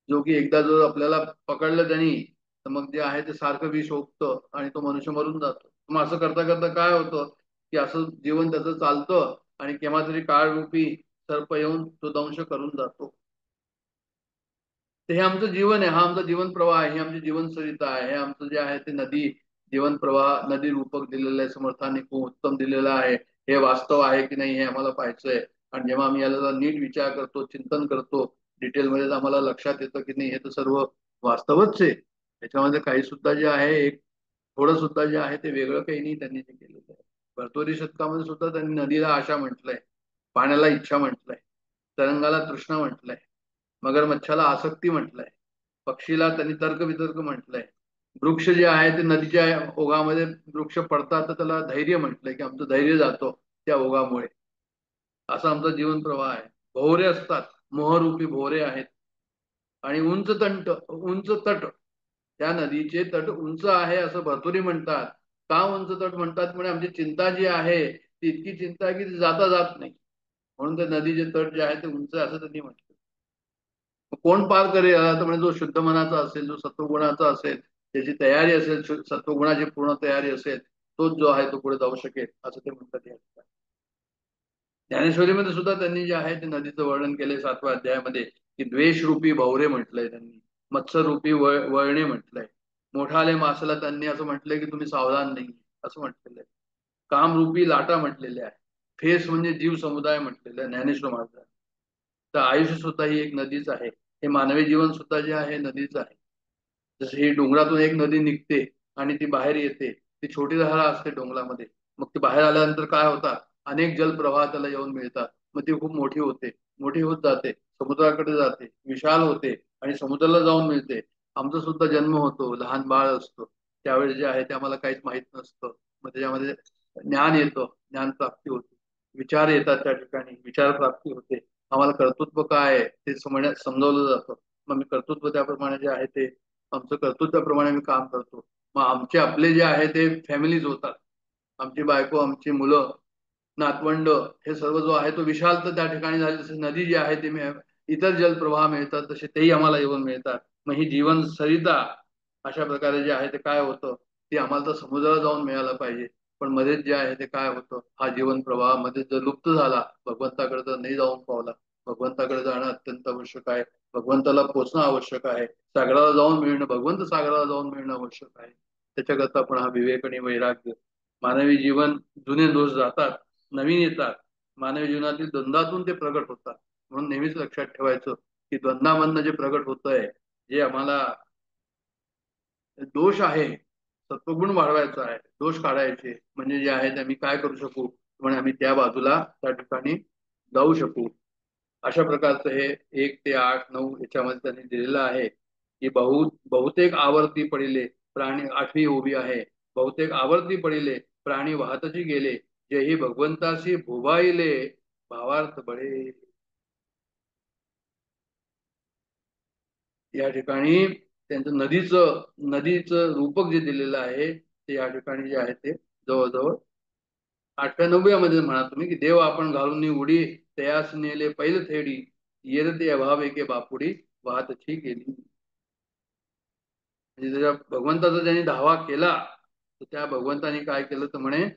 जो की एकदा जर आपल्याला पकडलं त्यांनी, तर मग जे आहे ते सारखं विष ओकतं आणि तो मनुष्य मरून जातो. मग असं करता करता काय होतं की असं जीवन त्याचं चालतं आणि केव्हा तरी काळरूपी सर्प येऊन तो दंश करून जातो. तर हे आमचं जीवन आहे, हा आमचा जीवन प्रवाह आहे, ही आमची जीवन सरिता आहे, हे आमचं जे आहे ते नदी जीवन प्रवाह नदी रूपक दिलेलं आहे, समर्थाने खूप उत्तम दिलेलं आहे. हे वास्तव आहे की नाही हे आम्हाला पाहायचंय. आणि जेव्हा आम्ही याला नीट विचार करतो, चिंतन करतो, डिटेलमध्ये आम्हाला लक्षात येतं की नाही हे तर सर्व वास्तवच आहे. त्याच्यामध्ये काही सुद्धा जे आहे एक थोडं सुद्धा जे आहे ते वेगळं काही नाही त्यांनी जे केलेलं आहे. भरतोरी शतकामध्ये सुद्धा त्यांनी नदीला आशा म्हटलंय, पाण्याला इच्छा म्हटलंय, तरंगाला तृष्णा म्हटलंय, मगरमच्छाला आसक्ती म्हटलंय, पक्षीला त्यांनी तर्क वितर्क म्हटलंय, वृक्ष जे आहे ते नदीच्या ओघामध्ये वृक्ष पडतात तर त्याला धैर्य म्हटलंय की आमचं धैर्य जातो त्या ओघामुळे. असा आमचा जीवन प्रवाह आहे. भोवरे असतात, मोहरूपी भोवरे आहेत. आणि उंच तट, त्या नदीचे तट उंच आहे असं भरतुरी म्हणतात. का उंच तट म्हणतात? म्हणजे आमची चिंता जी आहे ती इतकी चिंता आहे की ती जाता जात नाही, म्हणून ते नदीचे तट जे आहे ते उंच असं त्यांनी म्हटलं. कोण पार करेल तर म्हणजे जो शुद्ध मनाचा असेल, जो सत्वगुणाचा असेल, त्याची तयारी असेल, सत्वगुणाची पूर्ण तयारी असेल, तोच जो आहे तो पुढे जाऊ शकेल असं ते म्हणतात. या ज्ञानेश्वरीमध्ये सुद्धा त्यांनी जे आहे ते नदीचं वर्णन केले 7व्या अध्यायामध्ये, की द्वेष रूपी भवरे म्हटलंय त्यांनी, मत्स्य रूपी वळणे म्हटलंय, मोठाले मासला त्यांनी असं म्हटलंय की तुम्ही सावधान नाही असं म्हटलेलं आहे. कामरूपी लाटा म्हटलेल्या आहे, फेस म्हणजे जीव समुदाय म्हटलेलं आहे ज्ञानेश्वर महाराज. तर आयुष्य सुद्धा ही एक नदीच आहे, हे मानवी जीवन सुद्धा जे आहे नदीच आहे. जसं ही डोंगरातून एक नदी निघते आणि ती बाहेर येते, ती छोटी धारा असते डोंगरामध्ये, मग ती बाहेर आल्यानंतर काय होतात, अनेक जलप्रवाह त्याला येऊन मिळतात, मग ती खूप मोठी होते, मोठी होत जाते, समुद्राकडे जाते, विशाल होते आणि समुद्राला जाऊन मिळते. आमचा सुद्धा जन्म होतो, लहान बाळ असतो, त्यावेळेस जे आहे ते आम्हाला काहीच माहित नसतं, मग त्याच्यामध्ये ज्ञान येतं, ज्ञान प्राप्ती होते, विचार येतात, त्या ठिकाणी विचार प्राप्ती होते, आम्हाला कर्तृत्व काय आहे ते समजवलं जातं. मग मी कर्तृत्व त्याप्रमाणे जे आहे ते आमचं कर्तृत्वाप्रमाणे आम्ही काम करतो. मग आमचे आपले जे आहे ते फॅमिलीज होतात, आमची बायको, आमची मुलं, नातवंड, हे सर्व जो आहे तो विशाल तर त्या ठिकाणी झाली. जसे नदी जी आहे ते इतर जलप्रवाह मिळतात तसे तेही आम्हाला येऊन मिळतात. मग ही जीवन सरिता अशा प्रकारे जे आहे ते काय होतं, ते आम्हाला तर समुद्राला जाऊन मिळालं पाहिजे, पण मध्येच जे आहे ते काय होतं, हा जीवन प्रवाह मध्ये जर लुप्त झाला, भगवंताकडे जर नाही जाऊन पावला, भगवंताकडे जाणं अत्यंत आवश्यक आहे, भगवंताला पोचणं आवश्यक आहे, सागराला जाऊन मिळणं, भगवंत सागराला जाऊन मिळणं आवश्यक आहे. त्याच्याकरता पण हा विवेक आणि वैराग्य. मानवी जीवन, जुने दोष जातात, नवीन येतात, मानवी जीवनातील द्वंद्वातून ते प्रगट होतात. म्हणून नेहमीच लक्षात ठेवायचं की द्वंद्वामधनं जे प्रगट होत आहे, जे आम्हाला दोष आहे, सत्वगुण वाढवायचा आहे, दोष काढायचे, म्हणजे जे आहे ते आम्ही काय करू शकू, म्हणजे आम्ही त्या बाजूला त्या ठिकाणी जाऊ शकू. अशा प्रकारचं हे 1 ते 8 9 याच्यामध्ये त्यांनी दिलेलं आहे की बहुतेक आवर्ती पडिले प्राणी, 8वी उभी आहे, बहुतेक आवर्ती पडिले प्राणी वाहतची गेले, जेही भगवंताशी भोबाईले भावार्थ बळे. या ठिकाणी त्यांचं नदीचं रूपक जे दिलेलं आहे ते या ठिकाणी जे आहे ते जवळजवळ 8व्या 9व्या मध्ये म्हणा तुम्ही, की देव आपण घालून उडी तयास नेले पैल थेडी, येरते अभाव एके बापुडी वाहतची गेली. म्हणजे त्याच्या भगवंताचा ज्यांनी धावा केला, तर त्या भगवंताने काय केलं तर म्हणे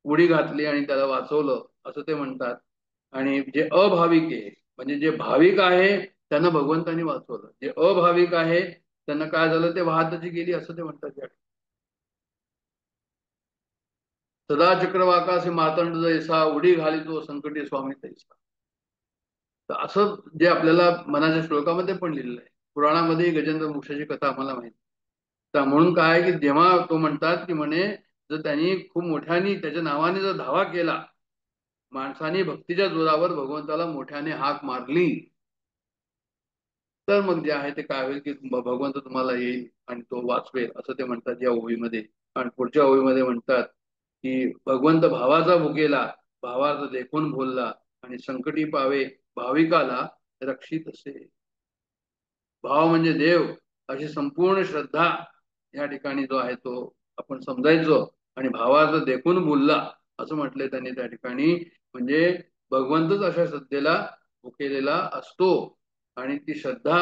उडी घातली आणि त्याला वाचवलं असं ते म्हणतात. आणि जे अभाविक आहे, म्हणजे जे भाविक आहे त्यांना भगवंतानी वाचवलं, जे अभाविक आहे त्यांना काय झालं, ते वाहतची गेली असं ते म्हणतात. सदा चक्रवाकाशी मातंड जैसा, उडी घाली तो संकटी स्वामी तैसा. तर असं जे आपल्याला मनाच्या श्लोकामध्ये पण लिहिलेलं आहे, पुराणामध्ये गजेंद्र मोक्षाची कथा आम्हाला माहिती. तर म्हणून काय की जेव्हा तो म्हणतात की म्हणे जर त्यांनी खूप मोठ्याने त्याच्या नावाने जर धावा केला, माणसाने भक्तीच्या जोरावर भगवंताला मोठ्याने हाक मारली, तर मग जे आहे ते काय होईल की भगवंत तुम्हाला येईल आणि तो वाचवेल असं ते म्हणतात या ओळीमध्ये. आणि पुढच्या ओळीमध्ये म्हणतात की भगवंत भावाचा भुकेला, भावार्थ देखून बोलला, आणि संकटी पावे भाविकाला रक्षित असे. भाव म्हणजे देव अशी संपूर्ण श्रद्धा या ठिकाणी जो आहे तो आपण समजायचो. आणि भावाचं देखून बोलला असं म्हटलंय त्यांनी त्या ठिकाणी. म्हणजे भगवंतच अशा श्रद्धेला भुकेलेला असतो आणि ती श्रद्धा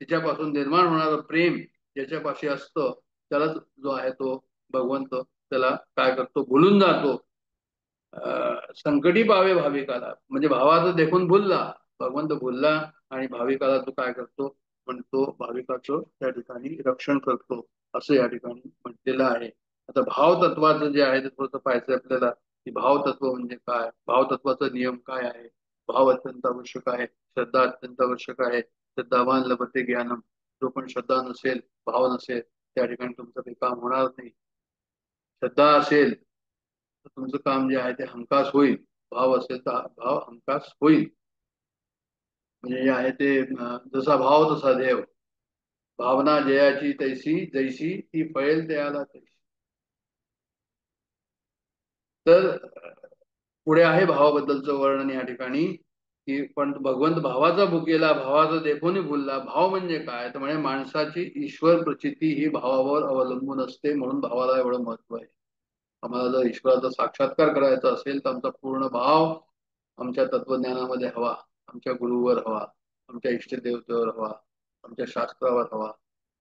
तिच्यापासून निर्माण होणारं प्रेम ज्याच्यापाशी असतं त्यालाच जो आहे तो भगवंत त्याला काय करतो, भुलून जातो. संकटी पावे भाविकाला, म्हणजे भावाचं देखून भुलला, भगवंत भुलला आणि भाविकाला तो काय करतो, म्हणतो भाविकाचं त्या ठिकाणी रक्षण करतो असं या ठिकाणी म्हटलेलं आहे. आता भावतत्वाचं जे आहे ते थोडंसं पाहायचं आपल्याला, की भावतत्व म्हणजे काय, भावतत्वाचा नियम काय आहे. भाव अत्यंत आवश्यक आहे, श्रद्धा अत्यंत आवश्यक आहे. श्रद्धावान लभते ज्ञानम, जो पण श्रद्धा नसेल, भाव नसेल, त्या ठिकाणी तुमचं काही काम होणार नाही. श्रद्धा असेल तर तुमचं काम जे आहे ते हमखास होईल, भाव असेल तर भाव हमखास होईल. म्हणजे जे आहे ते जसा भाव तसा देव, भावना जयाची तैसी जैसी ती फळेल त्याला तैसी. तर पुढे आहे भावाबद्दलचं वर्णन या ठिकाणी, की पण भगवंत भावाचा भुकेला, भावाचा देखून भुलला. भाव म्हणजे काय तर म्हणजे माणसाची ईश्वर प्रचिती ही भावावर अवलंबून असते, म्हणून भावाला एवढं महत्व आहे. आम्हाला जर ईश्वराचा साक्षात्कार करायचा असेल तर आमचा पूर्ण भाव आमच्या तत्वज्ञानामध्ये हवा, आमच्या गुरुवर हवा, आमच्या इष्टदेवतेवर हवा, आमच्या शास्त्रावर हवा.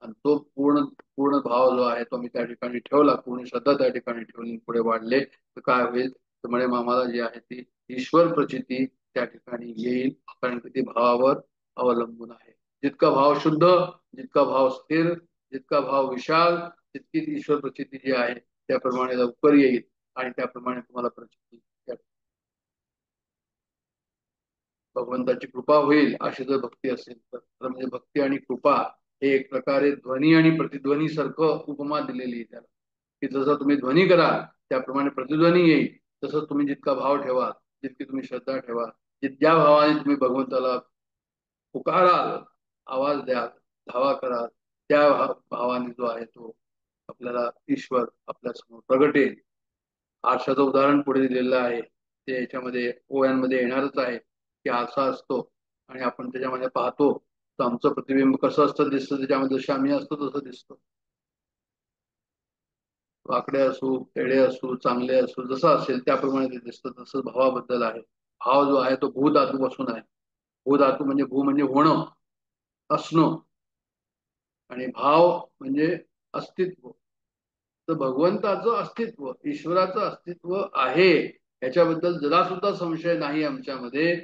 आणि तो पूर्ण पूर्ण भाव जो आहे तो मी त्या ठिकाणी ठेवला, पूर्ण श्रद्धा त्या ठिकाणी ठेवली, पुढे वाढले तर काय होईल तर म्हणजे आम्हाला जी आहे ती ईश्वर प्रचिती त्या ठिकाणी येईल, कारण की ती भावावर अवलंबून आहे. जितका भाव शुद्ध, जितका भाव स्थिर, जितका भाव विशाल, तितकी ईश्वर प्रचिती जी आहे त्याप्रमाणे लवकर येईल आणि त्याप्रमाणे तुम्हाला प्रचिती भगवंताची कृपा होईल. अशी जर भक्ती असेल तर म्हणजे भक्ती आणि कृपा हे एक प्रकारे ध्वनी आणि प्रतिध्वनी सारखं उपमा दिलेली आहे त्याला, की जसं तुम्ही ध्वनी कराल त्याप्रमाणे प्रतिध्वनी येईल. तसंच तुम्ही जितका भाव ठेवा, जितकी तुम्ही श्रद्धा ठेवा, ज्या भावाने तुम्ही भगवंताला पुकाराल, आवाज द्याल, धावा कराल, त्या भावाने जो आहे तो आपल्याला ईश्वर आपल्या समोर प्रगटेल. आरशाचं उदाहरण पुढे दिलेलं आहे, ते याच्यामध्ये ओव्यांमध्ये येणारच आहे, की आरसा असतो आणि आपण त्याच्यामध्ये पाहतो तर आमचं प्रतिबिंब कसं असतं दिसतं, त्याच्यामध्ये जसे आम्ही असतो तसं दिसतो. वाकडे असू, पेढे असू, चांगले असू, जसं असेल त्याप्रमाणे ते दिसतं. तसं भावाबद्दल आहे. भाव जो आहे तो भू धातू पासून आहे. भू धातू म्हणजे भू म्हणजे होणं, असणं, आणि भाव म्हणजे अस्तित्व. तर भगवंताचं अस्तित्व, ईश्वराचं अस्तित्व आहे याच्याबद्दल जरा सुद्धा संशय नाही आमच्यामध्ये,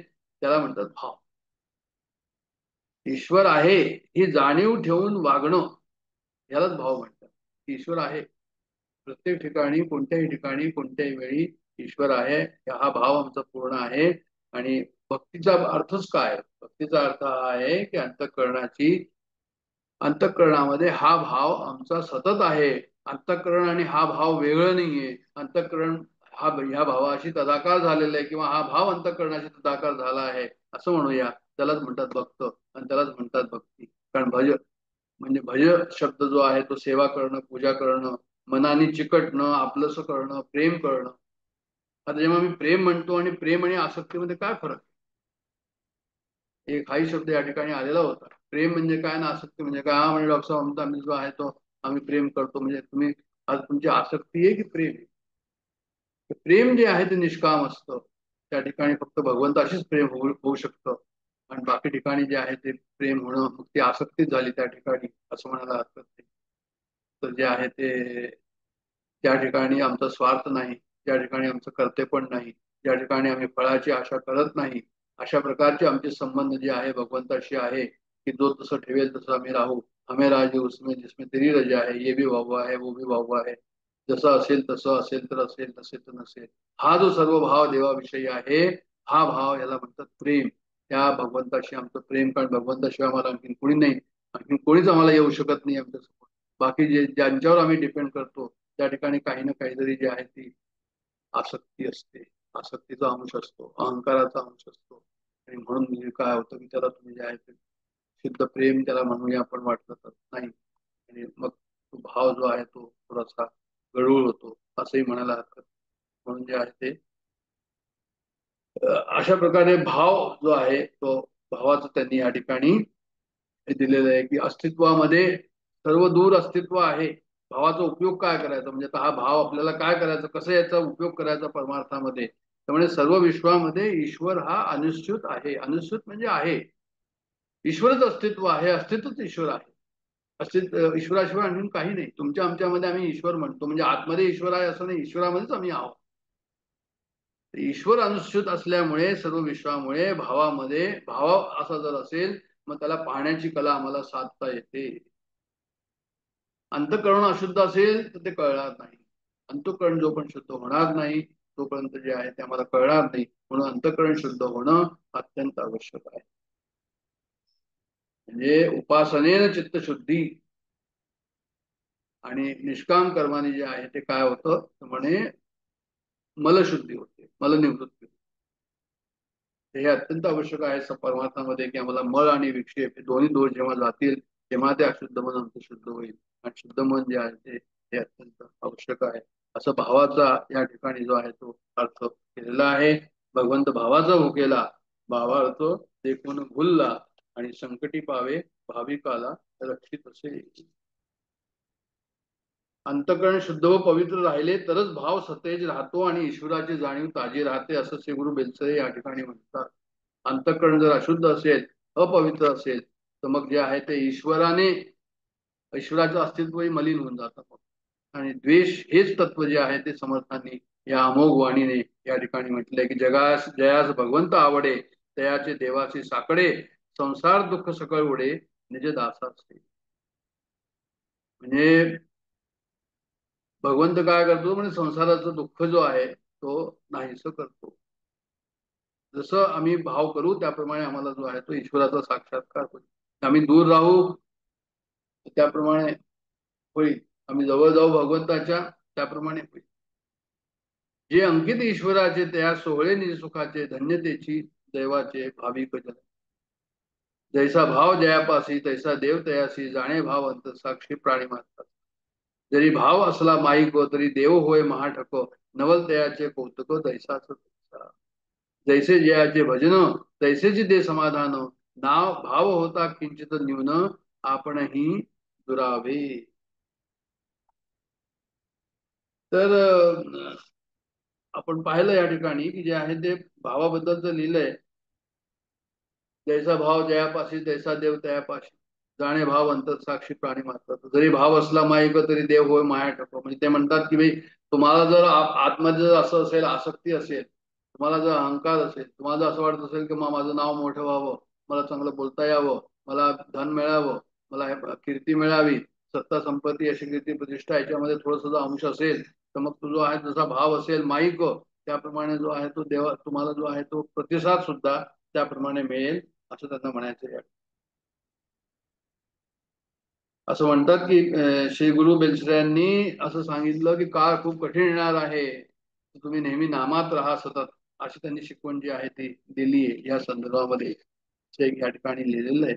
त्याला म्हणतात भाव. ईश्वर आहे ही जाणीव ठेवून वागणं यालाच भाव म्हणतात. ईश्वर आहे प्रत्येक ठिकाणी, कोणत्याही ठिकाणी, कोणत्याही वेळी ईश्वर आहे, हा भाव आमचा पूर्ण आहे. आणि भक्तीचा अर्थच काय, भक्तीचा अर्थ हा आहे की अंतःकरणाची, अंतःकरणामध्ये हा भाव आमचा सतत आहे. अंतःकरण आणि हा भाव वेगळं नाहीये. अंतःकरण हा ह्या भावाशी तदाकार झालेला आहे, किंवा हा भाव अंतःकरणाशी तदाकार झाला आहे असं म्हणूया. त्यालाच म्हणतात भक्त आणि त्यालाच म्हणतात भक्ती. कारण भज म्हणजे भज शब्द जो आहे तो सेवा करणं, पूजा करणं, मनाने चिकटणं, आपलंसं करणं, प्रेम करणं. आता जेव्हा मी प्रेम म्हणतो, आणि प्रेम आणि आसक्तीमध्ये काय फरक, एक हाही शब्द या ठिकाणी आलेला होता. प्रेम म्हणजे काय ना आसक्ती म्हणजे काय, हा म्हणजे डॉक्टर साहेब आमचा आम्ही जो आहे तो आम्ही प्रेम करतो, म्हणजे तुम्ही आज तुमची आसक्ती आहे की प्रेम आहे. प्रेम जे आहे ते निष्काम असतं, त्या ठिकाणी फक्त भगवंताशीच प्रेम होऊ शकतं. आणि बाकी ठिकाणी जे आहे ते प्रेम होणं मग ती आसक्तीच झाली त्या ठिकाणी असं म्हणायला हरकत नाही. तर जे आहे ते त्या ठिकाणी आमचा स्वार्थ नाही, त्या ठिकाणी आमचं कर्तेपण नाही, त्या ठिकाणी आम्ही फळाची आशा करत नाही, अशा प्रकारचे आमचे संबंध जे आहे भगवंताशी आहे, की जो तसं ठेवेल तसं आम्ही राहू. हमें राजी उसमें जिसमें तेरी रजा है, ये भी वाहवा है, वो भी वाहवा है. जसं असेल तसं असेल तर असेल, नसेल तर नसेल, हा जो सर्व भाव देवाविषयी आहे, हा भाव याला म्हणतात प्रेम. त्या भगवंताशी आमचं प्रेम, कारण भगवंताशिवाय आम्हाला आणखी कोणी नाही, आणखी कोणीच आम्हाला येऊ शकत नाही आमच्यासमोर. बाकी जे ज्यांच्यावर आम्ही डिपेंड करतो त्या ठिकाणी काही ना काहीतरी जे आहे ती आसक्ती असते, आसक्तीचा अंश असतो, अहंकाराचा अंश असतो. आणि म्हणून म्हणजे काय होतं की त्याला तुम्ही जे आहे ते शुद्ध प्रेम त्याला म्हणूया आपण वाटलं तर नाही. आणि मग तो भाव जो आहे तो थोडासा गढूळ होतो असंही म्हणायला हरकत. म्हणून जे आहे ते अशा प्रकारे भाव जो आहे तो भावाचं त्यांनी या ठिकाणी हे दिलेलं आहे की अस्तित्वामध्ये सर्व दूर अस्तित्व आहे. भावाचा उपयोग काय करायचा, म्हणजे हा भाव आपल्याला काय करायचा, कसं याचा उपयोग करायचा परमार्थामध्ये. त्यामुळे सर्व विश्वामध्ये ईश्वर हा अनुस्यूत आहे. अनुस्यूत म्हणजे आहे, ईश्वरच अस्तित्व आहे, अस्तित्वच ईश्वर आहे. अस्तित्व ईश्वराशिवाय आणखी काही नाही. तुमच्या आमच्यामध्ये आम्ही ईश्वर म्हणतो, म्हणजे आतमध्ये ईश्वर आहे असं नाही, ईश्वरामध्येच आम्ही आहोत. ईश्वर अनुस्यूत असल्यामुळे सर्व विश्वामुळे भावामध्ये भाव असा जर असेल, मग त्याला पाहण्याची कला आम्हाला साधता येते. अंतःकरण अशुद्ध असेल तर ते कळणार नाही. अंतःकरण जो पण शुद्ध होणार नाही तोपर्यंत जे आहे ते आम्हाला कळणार नाही. म्हणून अंतःकरण शुद्ध होणं अत्यंत आवश्यक आहे. म्हणजे उपासनेन चित्तशुद्धी आणि निष्काम कर्माने जे आहे ते काय होतं म्हणे, मलशुद्धी होते, मलनिवृत्ती. हे अत्यंत आवश्यक आहे परमार्थामध्ये की आम्हाला मळ आणि विक्षेप हे दोन्ही दोष जेव्हा जातील तेव्हा ते अशुद्ध मन अंतशुद्ध होईल. आणि शुद्ध मन जे आहे ते अत्यंत आवश्यक आहे. असं भावाचा या ठिकाणी जो आहे तो अर्थ केलेला आहे. भगवंत भावाचा भुकेला, भावार्थ देखून भुलला आणि संकटी पावे भाविकाला रक्षित असे. अंतःकरण शुद्ध व पवित्र राहिले तरच भाव सतेज राहतो आणि ईश्वराची जाणीव ताजी राहते, असं श्री गुरु बेलसरे या ठिकाणी म्हणतात. अंतःकरण जर अशुद्ध असेल, अपवित्र असेल, तर मग जे आहे ते ईश्वराचं अस्तित्वही मलिन होऊन जातं. आणि द्वेष हेच तत्व जे आहे ते समर्थांनी या अमोघ वाणीने या ठिकाणी म्हटलंय की जगास जयास भगवंत आवडे, तयाचे देवाचे साकडे, संसार दुःख सकळ उडे, निज दासाचे. म्हणजे भगवंत काय करतो, म्हणजे संसाराचं दुःख जो आहे तो नाहीस करतो. जसं आम्ही भाव करू त्याप्रमाणे आम्हाला जो आहे तो ईश्वराचा साक्षात्कार होईल. आम्ही दूर राहू त्याप्रमाणे होईल, आम्ही जवळ जाऊ भगवंताच्या त्याप्रमाणे होईल. जे अंकित ईश्वराचे त्या सोहळे निज सुखाचे, धन्यतेची दैवाचे भाविक जन. जैसा भाव जयापासी तैसा देव तयासी, जाणे भाव अंत साक्षी प्राणी मानतात. जरी भाव असला माईक तरी देव होय महाठक, नवल तयाचे कौतुक दैसाच तैसा. जैसे जयाचे भजन तैसेची दे समाधान, नाव भाव होता किंचित न्यून, आपणही दुरावे. तर आपण पाहिलं या ठिकाणी की जे आहे ते भावाबद्दलचं लिहिलंय. जैसा भाव जयापाशी तैसा देव तयापाशी, जाणे भाव अंतर साक्षी प्राणी मात्र. जरी भाव असला माईक तरी देव होय माया ठको. म्हणजे ते म्हणतात की भाई तुम्हाला जर आतमध्ये जर असं असेल, आसक्ती असेल, तुम्हाला जर अहंकार असेल, तुम्हाला असं वाटत असेल की माझं नाव मोठं व्हावं, मला चांगलं बोलता यावं, मला धन मिळावं, मला कीर्ती मिळावी, सत्ता संपत्ती अशी कीर्ती प्रतिष्ठा याच्यामध्ये थोडस अंश असेल, तर मग तो जो आहे जसा भाव असेल माईक त्याप्रमाणे जो आहे तो देवा तुम्हाला जो आहे तो प्रतिसाद सुद्धा त्याप्रमाणे मिळेल असं त्यांना म्हणायचं आहे. असं म्हणतात की श्री गुरु बेलसऱ्यांनी असं सांगितलं की काळ खूप कठीण येणार आहे, तुम्ही नेहमी नामात राहा सतत, अशी त्यांनी शिकवण जी आहे ती दिली आहे. या संदर्भामध्ये या ठिकाणी लिहिलेलं आहे.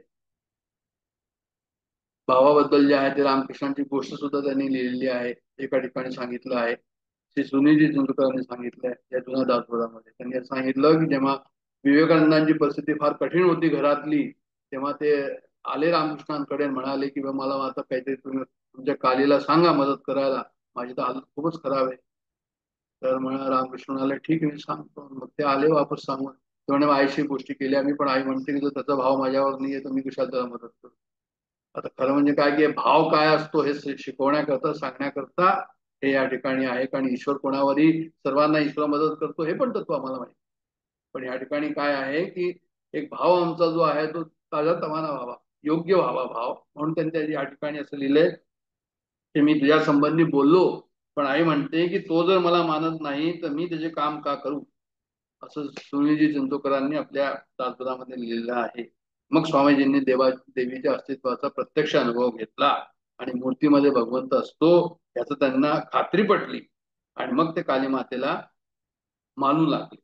भावाबद्दल जे आहे ते रामकृष्णांची गोष्ट सुद्धा त्यांनी लिहिलेली आहे, एका ठिकाणी सांगितलं आहे. श्री सुनीजी चंद्रकरांनी सांगितलंय या जुन्या दासबोधामध्ये. त्यांनी सांगितलं की जेव्हा विवेकानंदांची परिस्थिती फार कठीण होती घरातली, तेव्हा ते आले रामकृष्णांकडे, म्हणाले की मला आता काहीतरी तुम्ही तुमच्या कालीला सांगा मदत करायला, माझी तर हालत खूपच खराब आहे. तर म्हणा रामकृष्ण म्हणाले ठीक आहे मी सांगतो. मग ते आले वापस सांगून, ते म्हणे आईशी गोष्टी केल्या मी, पण आई म्हणते की जर त्याचा भाव माझ्यावर नाहीये तर मी कशाला त्याला मदत करू. आता खरं म्हणजे काय की भाव काय असतो हे शिकवण्याकरता, सांगण्याकरता हे या ठिकाणी आहे. कारण ईश्वर कोणावरही सर्वांना ईश्वर मदत करतो हे पण तत्व आम्हाला माहिती. पण या ठिकाणी काय आहे की एक भाव आमचा जो आहे तो ताजा तवाना व्हावा, योग्य व्हावा भाव. म्हणून त्यांनी या ठिकाणी असं लिहिलंय की मी तुझ्या संबंधी बोललो, पण आई म्हणते की तो जर मला मानत नाही तर मी त्याचे काम का करू, असं सुनीजी चिंतोकरांनी आपल्या दासबोधामध्ये लिहिलेलं आहे. मग स्वामीजींनी देवीच्या अस्तित्वाचा प्रत्यक्ष अनुभव घेतला आणि मूर्तीमध्ये भगवंत असतो याचं त्यांना खात्री पटली आणि मग ते काली मातेला मानू लागले.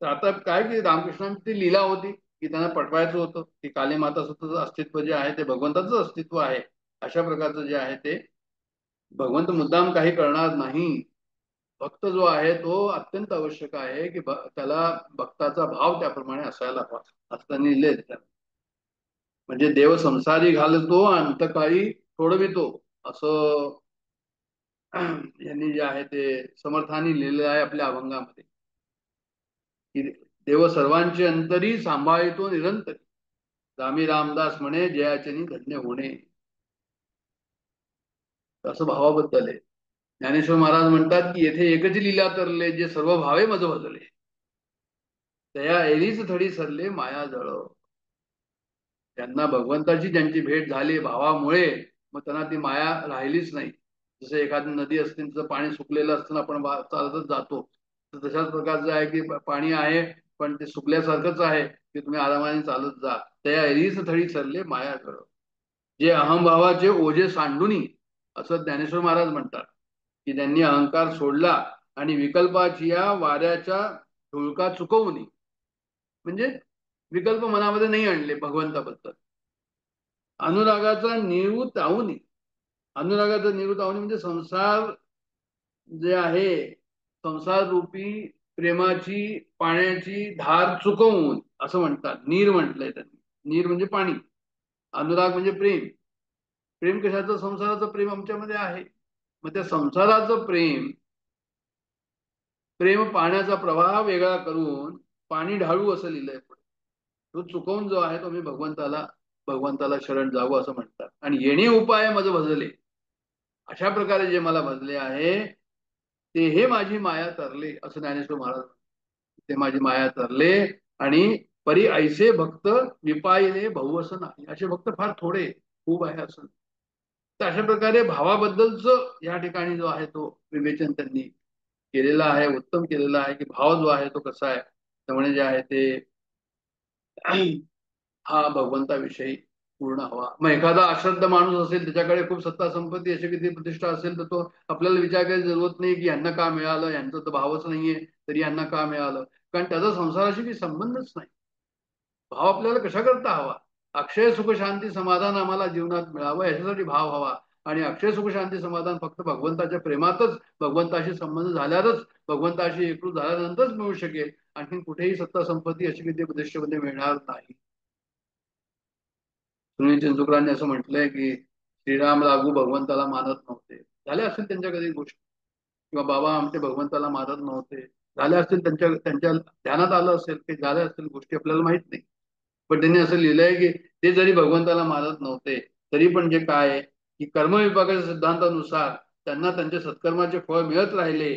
तर आता काय की रामकृष्णांची लीला होती की त्यांना पटवायचं होतं की काली माता स्वतःचं अस्तित्व जे आहे ते भगवंताचं अस्तित्व आहे. अशा प्रकारचं जे आहे ते भगवंत मुद्दाम काही करणार नाही. भक्त जो आहे तो अत्यंत आवश्यक आहे की त्याला भक्ताचा भाव त्याप्रमाणे असायला हवा असं त्यांनी लिहिलंय. म्हणजे देव संसारी घालतो अंतकाळी सोडवितो, असं यांनी जे आहे ते समर्थांनी लिहिलेलं आहे आपल्या अभंगामध्ये, की देव सर्वांचे अंतरी सांभाळतो निरंतरी. रामी रामदास म्हणे जयाचनी धन्य होणे, असं भावाबद्दल आहे. ज्ञानेश्वर महाराज म्हणतात की येथे एकच लीला तरले, जे सर्व भावे मज भजले, दया एरीच थडी सरले माया जळ. त्यांना भगवंताची ज्यांची भेट झाली भावामुळे, मग त्यांना ती माया राहिलीच नाही. जसं एखादी नदी असते तिचं पाणी सुकलेलं असताना आपण चालतच जातो, तर तशाच प्रकारचं आहे की पाणी आहे पण ते सुकल्यासारखंच आहे, की तुम्ही आरामाने चालत जा. त्या एरीच थडी सरले माया जळ, जे अहंभावाचे ओझे सांडूनी, असं ज्ञानेश्वर महाराज म्हणतात की त्यांनी अहंकार सोडला आणि विकल्पाची या वाऱ्याच्या झुळका चुकवून, म्हणजे विकल्प मनामध्ये नाही आणले भगवंताबद्दल. अनुरागाचा निरू तावनी, अनुरागाचा निरू तावनी म्हणजे संसार जे आहे, संसार रूपी प्रेमाची पाण्याची धार चुकवून, असं म्हणतात. नीर म्हटलंय त्यांनी. नीर म्हणजे पाणी, अनुराग म्हणजे प्रेम. प्रेम कशाचं? संसाराचं प्रेम आमच्यामध्ये आहे. मग त्या संसाराचं प्रेम, प्रेम पाण्याचा प्रवाह वेगळा करून पाणी ढाळू असं लिहिलंय. तो चुकवून जो आहे तो मी भगवंताला शरण जावं असं म्हणतात. आणि येणे उपाय मज भजले, अशा प्रकारे जे मला भजले आहे ते हे माझी माया तरले, असं ज्ञानेश्वर महाराज. ते माझी माया तरले आणि परी ऐसे भक्त विपायले बहुवस नाही, असे भक्त फार थोडे, खूप आहे असं. तर अशा प्रकारे भावाबद्दलच या ठिकाणी जो आहे तो विवेचन त्यांनी केलेलं आहे, उत्तम केलेलं आहे, की भाव जो आहे तो कसा आहे. त्यामुळे जे आहे ते हा भगवंताविषयी पूर्ण हवा. मग एखादा अश्रद्ध माणूस असेल, त्याच्याकडे खूप सत्ता संपत्ती अशी किती प्रतिष्ठा असेल, तर तो आपल्याला विचार करायची जरूरत नाही की यांना का मिळालं, यांचं तर भावच नाहीये तरी यांना का मिळालं, कारण त्याचा संसाराशी काही संबंधच नाही. भाव आपल्याला कशा करता हवा? अक्षय सुख शांती समाधान आम्हाला जीवनात मिळावं याच्यासाठी भाव हवा. आणि अक्षय सुख शांती समाधान फक्त भगवंताच्या प्रेमातच, भगवंताशी संबंध झाल्यावरच, भगवंताशी एकरूप झाल्यानंतरच मिळू शकेल. आणखी कुठेही सत्ता संपत्ती अशी किती प्रतिष्ठेमध्ये मिळणार नाही. सुनील चिंचुकरांनी असं म्हटलंय की श्रीराम लागू भगवंताला मानत नव्हते. झाले असतील त्यांच्या कधी गोष्टी, किंवा बाबा आमचे भगवंताला मानत नव्हते, झाल्या असतील त्यांच्या त्यांच्या ध्यानात आलं असेल की झाल्या असतील गोष्टी, आपल्याला माहित नाही. पण त्यांनी असं लिहिलंय की ते जरी भगवंताला मानत नव्हते तरी पण जे काय आहे की कर्मविपाकाच्या सिद्धांतानुसार त्यांना त्यांच्या सत्कर्माचे फळ मिळत राहिले.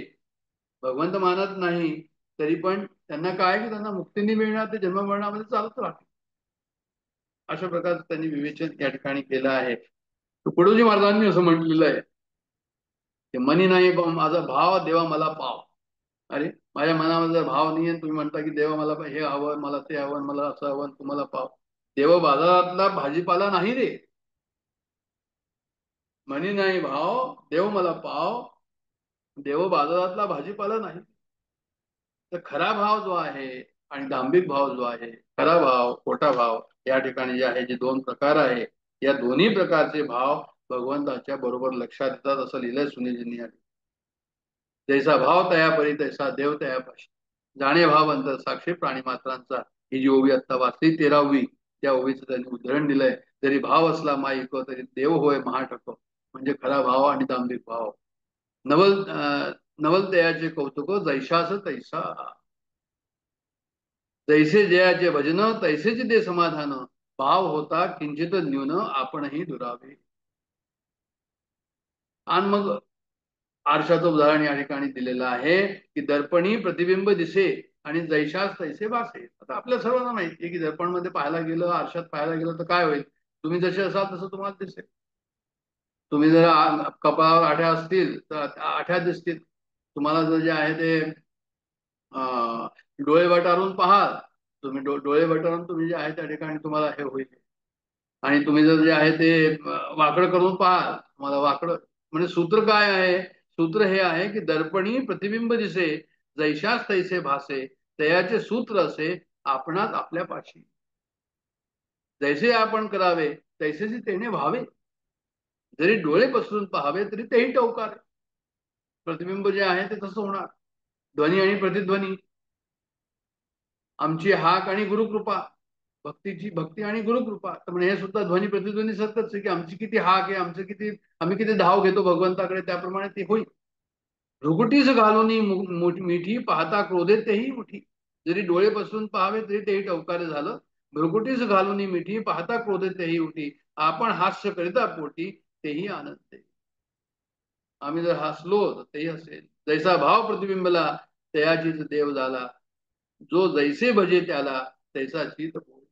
भगवंत मानत नाही तरी पण त्यांना काय की त्यांना मुक्ती मिळणार, ते जन्ममरणामध्ये चालत राहते. अशा प्रकारचं त्यांनी विवेचन या ठिकाणी केलं आहे. तुकडोजी महाराजांनी असं म्हटलेलं आहे की मनी नाही माझा भाव देवा मला पाव. अरे माझ्या मनामध्ये जर भाव नाही आहे, तुम्ही म्हणता की देवा मला हे हवं, मला ते हवं, मला असं हवं, तुम्हाला पाव. देव बाजारातला भाजीपाला नाही रे. मनी नाही भाव देव मला पाव, देव बाजारातला भाजीपाला नाही. तर खरा भाव जो आहे आणि दांभिक भाव जो आहे, खरा भाव खोटा भाव, या ठिकाणी जे आहे जे दोन प्रकार आहे, या दोन्ही प्रकारचे भाव भगवंताच्या बरोबर लक्षात येतात असं लिहिलंय सुनीलजींनी. जैसा भाव तया परी तैसा देव तया पाशी, जाणे भाव अंतर साक्षी प्राणी मात्रांचा. ही जी ओवी आत्ता वाचली 13वी, त्या ओवीचं त्यांनी उदाहरण दिलंय. जरी भाव असला माईक तरी देव होय महाटक, म्हणजे खरा भाव आणि दांभिक भाव. नवल तयाचे कौतुक जैशास तैसा, जैसे जयाचे भजन तैसेच ते समाधान, भाव होता किंचित न्यून आपणही दुरावे. आणि मग आरशाचं उदाहरण या ठिकाणी दिलेलं आहे की दर्पणी प्रतिबिंब दिसे आणि जैशास तैसे भासे. आता आपल्या सर्वांना माहिती आहे की दर्पण मध्ये पाहायला गेलं, आरशात पाहायला गेलं तर काय होईल? तुम्ही जसे असाल तसं तुम्हाला दिसेल. तुम्ही जर कपाळावर आठ्या असतील तर आठ्या दिसतील तुम्हाला. जर जे आहे ते डोळे वटारून पाहाल तुम्ही, डोळे वटारून तुम्ही जे आहे त्या ठिकाणी तुम्हाला हे होईल. आणि तुम्ही जर जे आहे ते वाकड करून पाहाल, तुम्हाला वाकड. म्हणजे सूत्र काय आहे? सूत्र हे आहे की दर्पणी प्रतिबिंब दिसे जैशास तैसे भासे, तयाचे सूत्र असे आपणात आपल्या पाशी. जैसे आपण करावे तैसेच तेने व्हावे, जरी डोळे पसरून पाहावे तरी तेही टवकार. प्रतिबिंब जे आहे ते तसं होणार. ध्वनी आणि प्रतिध्वनी, आमची हाक आणि गुरुकृपा, भक्ती आणि गुरुकृपा. तर म्हणजे हे सुद्धा ध्वनी प्रतिध्वनी सारखंच आहे की आमची किती हाक आहे, आमचं किती, आम्ही किती धाव घेतो भगवंताकडे, त्याप्रमाणे ते होईल. भ्रुकुटीच घालून मिठी पाहता क्रोधे तेही उठी. जरी डोळे बसून पाहावे तरी तेही टवकारे झालं. भ्रुकुटीच घालून मिठी पाहता क्रोधे तेही उठी. आपण हास्य करिता पोटी तेही आनंद. आम्ही जर हसलो तर तेही हसेल. जैसा भाव प्रतिबिंबला तयाचीच देव झाला. जो जैसे भजे त्याला तैसा चित होय.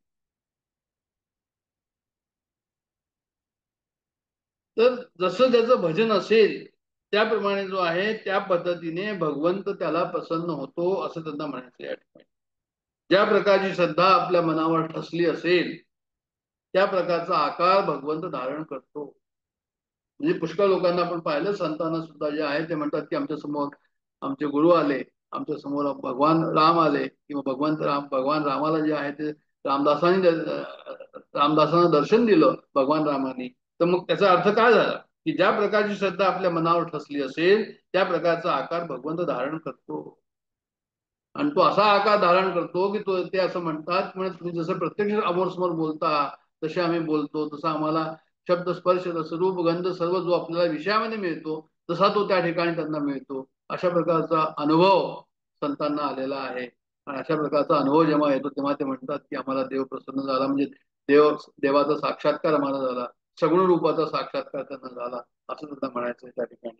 तर जसं त्याचं भजन असेल त्याप्रमाणे जो आहे त्या पद्धतीने भगवंत त्याला प्रसन्न होतो असं त्यांना म्हणायचं या ठिकाणी. ज्या प्रकारची श्रद्धा आपल्या मनावर ठसली असेल त्या प्रकारचा आकार भगवंत धारण करतो. म्हणजे पुष्कळ लोकांना आपण पाहिलं, संतांना सुद्धा जे आहे ते म्हणतात की आमच्या समोर आमचे गुरु आले, आमच्या समोर भगवान राम आले किंवा भगवान रामाला जे आहे ते रामदासांना दर्शन दिलं भगवान रामाने. तर मग त्याचा अर्थ काय झाला की ज्या प्रकारची श्रद्धा आपल्या मनावर ठसली असेल त्या प्रकारचा आकार भगवंत धारण करतो. आणि तो असा आकार धारण करतो की तो ते असं म्हणतात, म्हणजे तुम्ही जसं प्रत्यक्ष अमोर समोर बोलता तसे आम्ही बोलतो, तसं आम्हाला शब्द स्पर्श रसरूप गंध सर्व जो आपल्याला विषयामध्ये मिळतो तसा तो त्या ठिकाणी त्यांना मिळतो. अशा प्रकारचा अनुभव संतांना आलेला आहे. आणि अशा प्रकारचा अनुभव जेव्हा येतो तेव्हा ते म्हणतात की आम्हाला देव प्रसन्न झाला, म्हणजे देवाचा साक्षात्कार आम्हाला झाला, सगुण रूपाचा साक्षात्कार त्यांना झाला असं त्यांना म्हणायचं त्या ठिकाणी.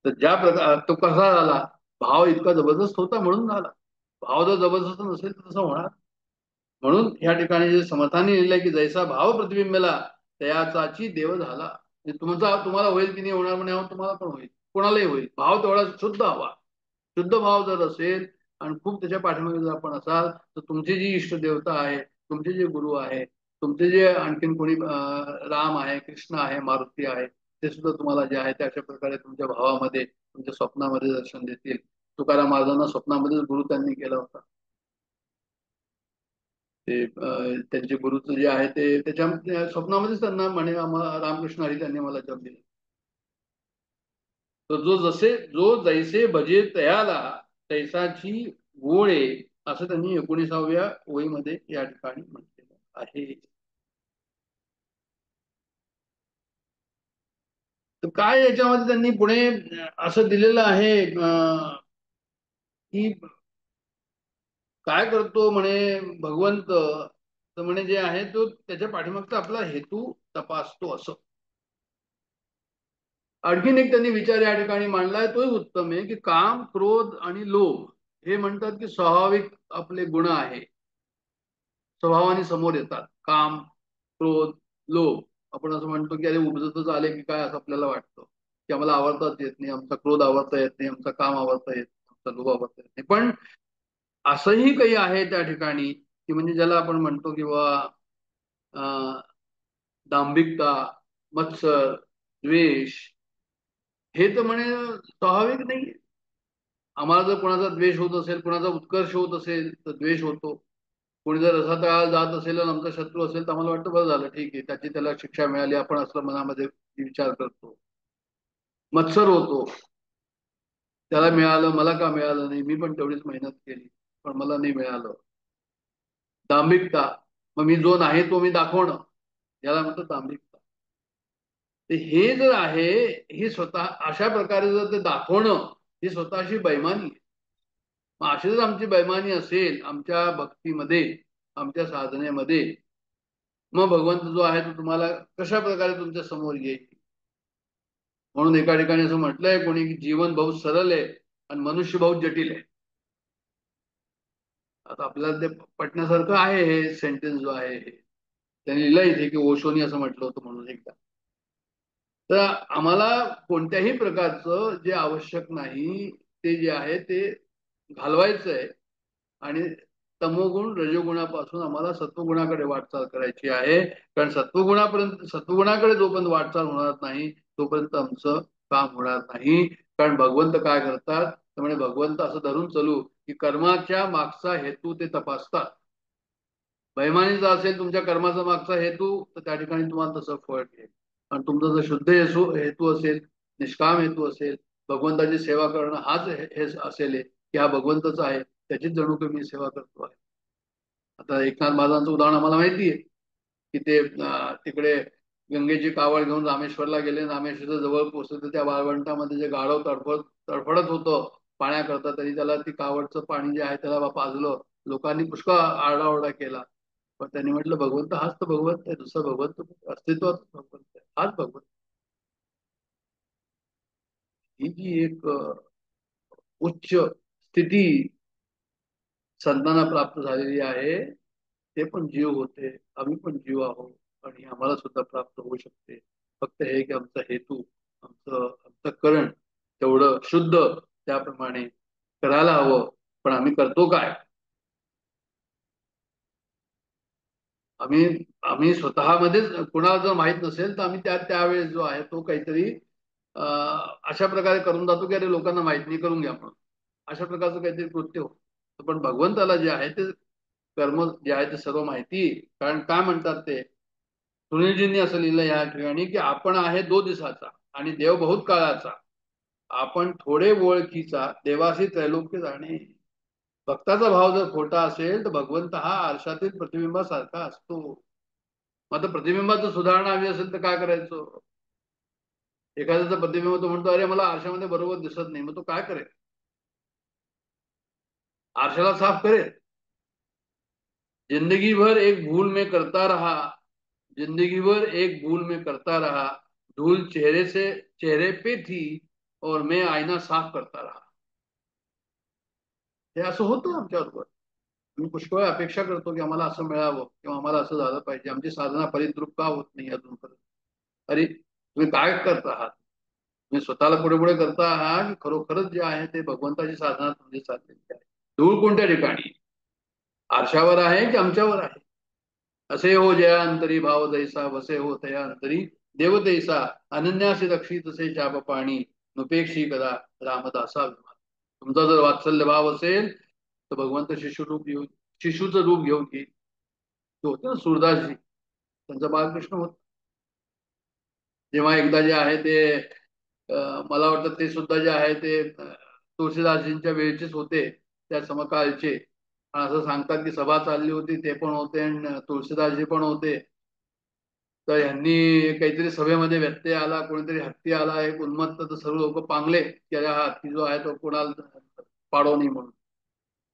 तर ज्या प्रकार तो कसा झाला, भाव इतका जबरदस्त होता म्हणून झाला. भाव जर जबरदस्त नसेल तर तसं होणार. म्हणून या ठिकाणी जे समर्थांनी लिहिलंय की जैसा भाव प्रतिबिंबला तयाचाची देव झाला. म्हणजे तुम्हाला होईल की नाही होणार म्हणे, तुम्हाला पण होईल, कोणालाही होईल. भाव तेवढा शुद्ध हवा. शुद्ध भाव जर असेल आणि खूप त्याच्या पाठीमागे जर आपण असाल तर तुमची जी इष्ट देवता आहे, तुमचे जे गुरु आहे, तुमचे जे आणखीन कोणी राम आहे, कृष्ण आहे, मारुती आहे, ते सुद्धा तुम्हाला जे आहे त्या अशा प्रकारे तुमच्या भावामध्ये तुमच्या स्वप्नामध्ये दर्शन देतील. तुकाराम महाराजांना स्वप्नामध्येच गुरु त्यांनी केला होता. ते त्यांचे गुरुचं जे आहे ते त्याच्या स्वप्नामध्येच त्यांना म्हणे रामकृष्ण हरी त्यांनी मला जप दिलं. तर जो जैसे भजे तयाला तैसाची गोळे असं त्यांनी 19व्या ओळीमध्ये या ठिकाणी म्हटलेलं आहे. तर काय याच्यामध्ये त्यांनी पुढे असं दिलेलं आहे की काय करतो म्हणे भगवंत, तर म्हणे जे आहे तो त्याच्या पाठीमागचा आपला हेतू तपासतो असं. आणखीन एक त्यांनी विचार या ठिकाणी मांडलाय तोही उत्तम आहे की काम क्रोध आणि लोभ हे म्हणतात की स्वाभाविक आपले गुण आहे, स्वभावाने समोर येतात. काम क्रोध लोभ आपण असं म्हणतो की अरे उपजतच आले की काय असं आपल्याला वाटतं की आम्हाला आवडताच येत नाही, आमचा क्रोध आवडता येत नाही, आमचं काम आवडता येत नाही, आमचा लोभ आवडता येत नाही. पण असंही काही आहे त्या ठिकाणी की म्हणजे ज्याला आपण म्हणतो किंवा दांभिकता, मत्सर, द्वेष हे तर म्हणे स्वाभाविक नाही. आम्हाला जर कोणाचा द्वेष होत असेल, कोणाचा उत्कर्ष होत असेल तर द्वेष होतो. कोणी जर रसातळाला जात असेल आणि आमचा शत्रू असेल तर आम्हाला वाटतं बरं झालं, ठीक आहे, त्याची त्याला शिक्षा मिळाली, आपण असलं मनामध्ये विचार करतो. मत्सर होतो, त्याला मिळालं मला का मिळालं नाही, मी पण तेवढीच मेहनत केली पण मला नाही मिळालं. दांभिकता, मग मी जो नाही तो मी दाखवणं, याला म्हणतात दांभिकता. ते हे जर आहे हे स्वतः अशा प्रकारे जर ते दाखवणं ही स्वतःशी बैमानी आहे. मग अशी जर आमची बैमानी असेल आमच्या भक्तीमध्ये, आमच्या साधनेमध्ये, मग भगवंत जो आहे तो तुम्हाला कशा प्रकारे तुमच्या समोर येईल. म्हणून एका ठिकाणी असं म्हटलंय कोणी की जीवन बहुत सरळ आहे आणि मनुष्य बहुत जटिल आहे. आता आपल्याला ते पटण्यासारखं आहे हे सेंटेन्स जो आहे त्यांनी लिहिलं इथे की ओशोनी असं म्हटलं होतं म्हणून एकदा. तर आम्हाला कोणत्याही प्रकारचं जे आवश्यक नाही ते जे आहे ते घालवायचं आहे आणि तमोगुण रजोगुणापासून आम्हाला सत्वगुणाकडे वाटचाल करायची आहे. कारण सत्वगुणाकडे जोपर्यंत वाटचाल होणार नाही तोपर्यंत आमचं काम होणार नाही. कारण भगवंत काय करतात त्यामुळे भगवंत असं धरून चालू की कर्माच्या मागचा हेतू ते तपासतात. बैमानीचा असेल तुमच्या कर्माचा मागचा हेतू तर त्या ठिकाणी तुम्हाला तसं फळ मिळेल. आणि तुमचा जर शुद्ध हेतू असेल, निष्काम हेतू असेल, भगवंताची सेवा करणं हाच हे असेल की हा भगवंतच आहे, त्याचीच जणू काही मी सेवा करतो आहे आता एकनाथ महाराजांचं उदाहरण आम्हाला माहिती आहे की ते तिकडे गंगेची कावड घेऊन रामेश्वरला गेले. रामेश्वरच्या जवळ पोहोचले, त्या वाळवंटामध्ये जे गाढव तडफडत होतं पाण्याकरता, तरी त्याला ती कावडचं पाणी जे आहे त्याला पाजलं. लोकांनी पुष्कळ आरडाओरडा केला, पण त्यांनी म्हटलं भगवंत हाच तर भगवंत आहे, दुसरा भगवंत अस्तित्वात भगवंत आहे, हाच भगवंत. ही जी एक उच्च स्थिती संतांना प्राप्त झालेली आहे, ते पण जीव होते, आम्ही पण जीव आहोत, आणि आम्हाला सुद्धा प्राप्त होऊ शकते. फक्त हे की आमचा हेतू, आमचं अंतःकरण तेवढं शुद्ध त्याप्रमाणे करायला हवं. पण आम्ही करतो काय? आम्ही आम्ही स्वतःमध्येच कुणाला जर माहित नसेल तर आम्ही त्यावेळेस जो आहे तो काहीतरी अशा प्रकारे करून जातो की अरे लोकांना माहित नाही, करून घ्या म्हणून. अशा प्रकारचं काहीतरी कृत्य होतं. पण भगवंताला जे आहे ते कर्म जे आहे ते सर्व माहिती. कारण काय म्हणतात ते सुनीलजींनी असं लिहिलं या ठिकाणी की आपण आहे 2 दिवसाचा आणि देव बहुत काळाचा, आपण थोडे ओळखीचा, देवासी त्रैलोक्य जाणे. भक्ताचा भाव जर खोटा असेल तर भगवंत हा आरशातील प्रतिबिंबासारखा असतो. मग आता प्रतिबिंबाचं सुधारणा हवी असेल तर काय करायचं? एखाद्याचा प्रतिबिंब तो म्हणतो अरे मला आरशामध्ये बरोबर दिसत नाही, मग तो काय करेल? आरशाला साफ करेल? जिंदगी भर एक भूल में करता रहा, जिंदगी भर एक भूल में करता रहा, धूल चेहरे पे थी और मैं आईना साफ करता रहा. हे असं होतं आमच्याबरोबर. मी पुष्कळ अपेक्षा करतो की आम्हाला असं मिळावं किंवा आम्हाला असं झालं पाहिजे. आमची साधना फलितरूप का होत नाही अजूनपर्यंत? अरे तुम्ही काय करत आहात? तुम्ही स्वतःला पुढे पुढे करता आहात की खरोखरच जे आहे ते भगवंताची साधना तुमची चाललेली आहे? धूळ कोणत्या ठिकाणी? आरशावर आहे की आमच्यावर आहे? असे हो जया अंतरी भाव जैसा, वसे हो तया अंतरी देव तैसा, अनन्यासी रक्षी तसे चाप पाणी, नुपेक्षी कदा रामदासा विमान. तुमचा जर वात्सल्य भाव असेल तर भगवंत शिशूचं रूप घेऊन येईल. तो होते ना सूरदासजी, त्यांचा बालकृष्ण होत. जेव्हा एकदा जे आहे ते मला वाटतं ते सुद्धा जे आहे ते तुळशीदासजींच्या वेळचेच होते, त्या समकाळचे. आणि असं सांगतात की सभा चालली होती, ते पण होते आणि तुळशीदासजी पण होते. तर यांनी काहीतरी सभेमध्ये व्यत्यय आला, कोणीतरी हत्ती आला, एक उन्मत्त, तर सर्व लोक पांगले की अरे हा हत्ती जो आहे तो कोणाला पाडो नाही म्हणून.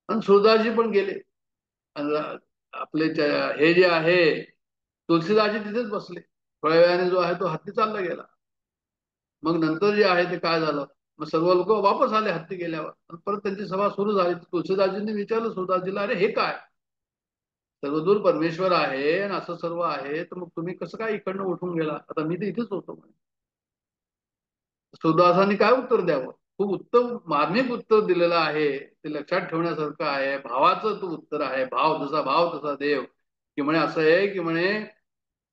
आणि सुरदासजी पण गेले. आणि आपले हे जे आहे तुलसीदासजी तिथेच बसले. थोड्या वेळाने जो आहे तो हत्ती चालला गेला. मग नंतर जे आहे ते काय झालं, मग सर्व लोक वापस आले हत्ती गेल्यावर. परत त्यांची सभा सुरू झाली. तुळशीदासजींनी विचारलं सुरदासजीला, अरे हे काय? सर्वदूर परमेश्वर आहे आणि असं सर्व आहे, तर मग तुम्ही कसं काय इकडनं उठून गेला? आता मी तर इथेच होतो म्हणे. सुरदासांनी काय उत्तर द्यावं? खूप उत्तम मार्मिक उत्तर दिलेलं आहे, ते लक्षात ठेवण्यासारखं आहे. भावाचं तो उत्तर आहे. जसा भाव तसा देव. की म्हणे असं आहे की म्हणे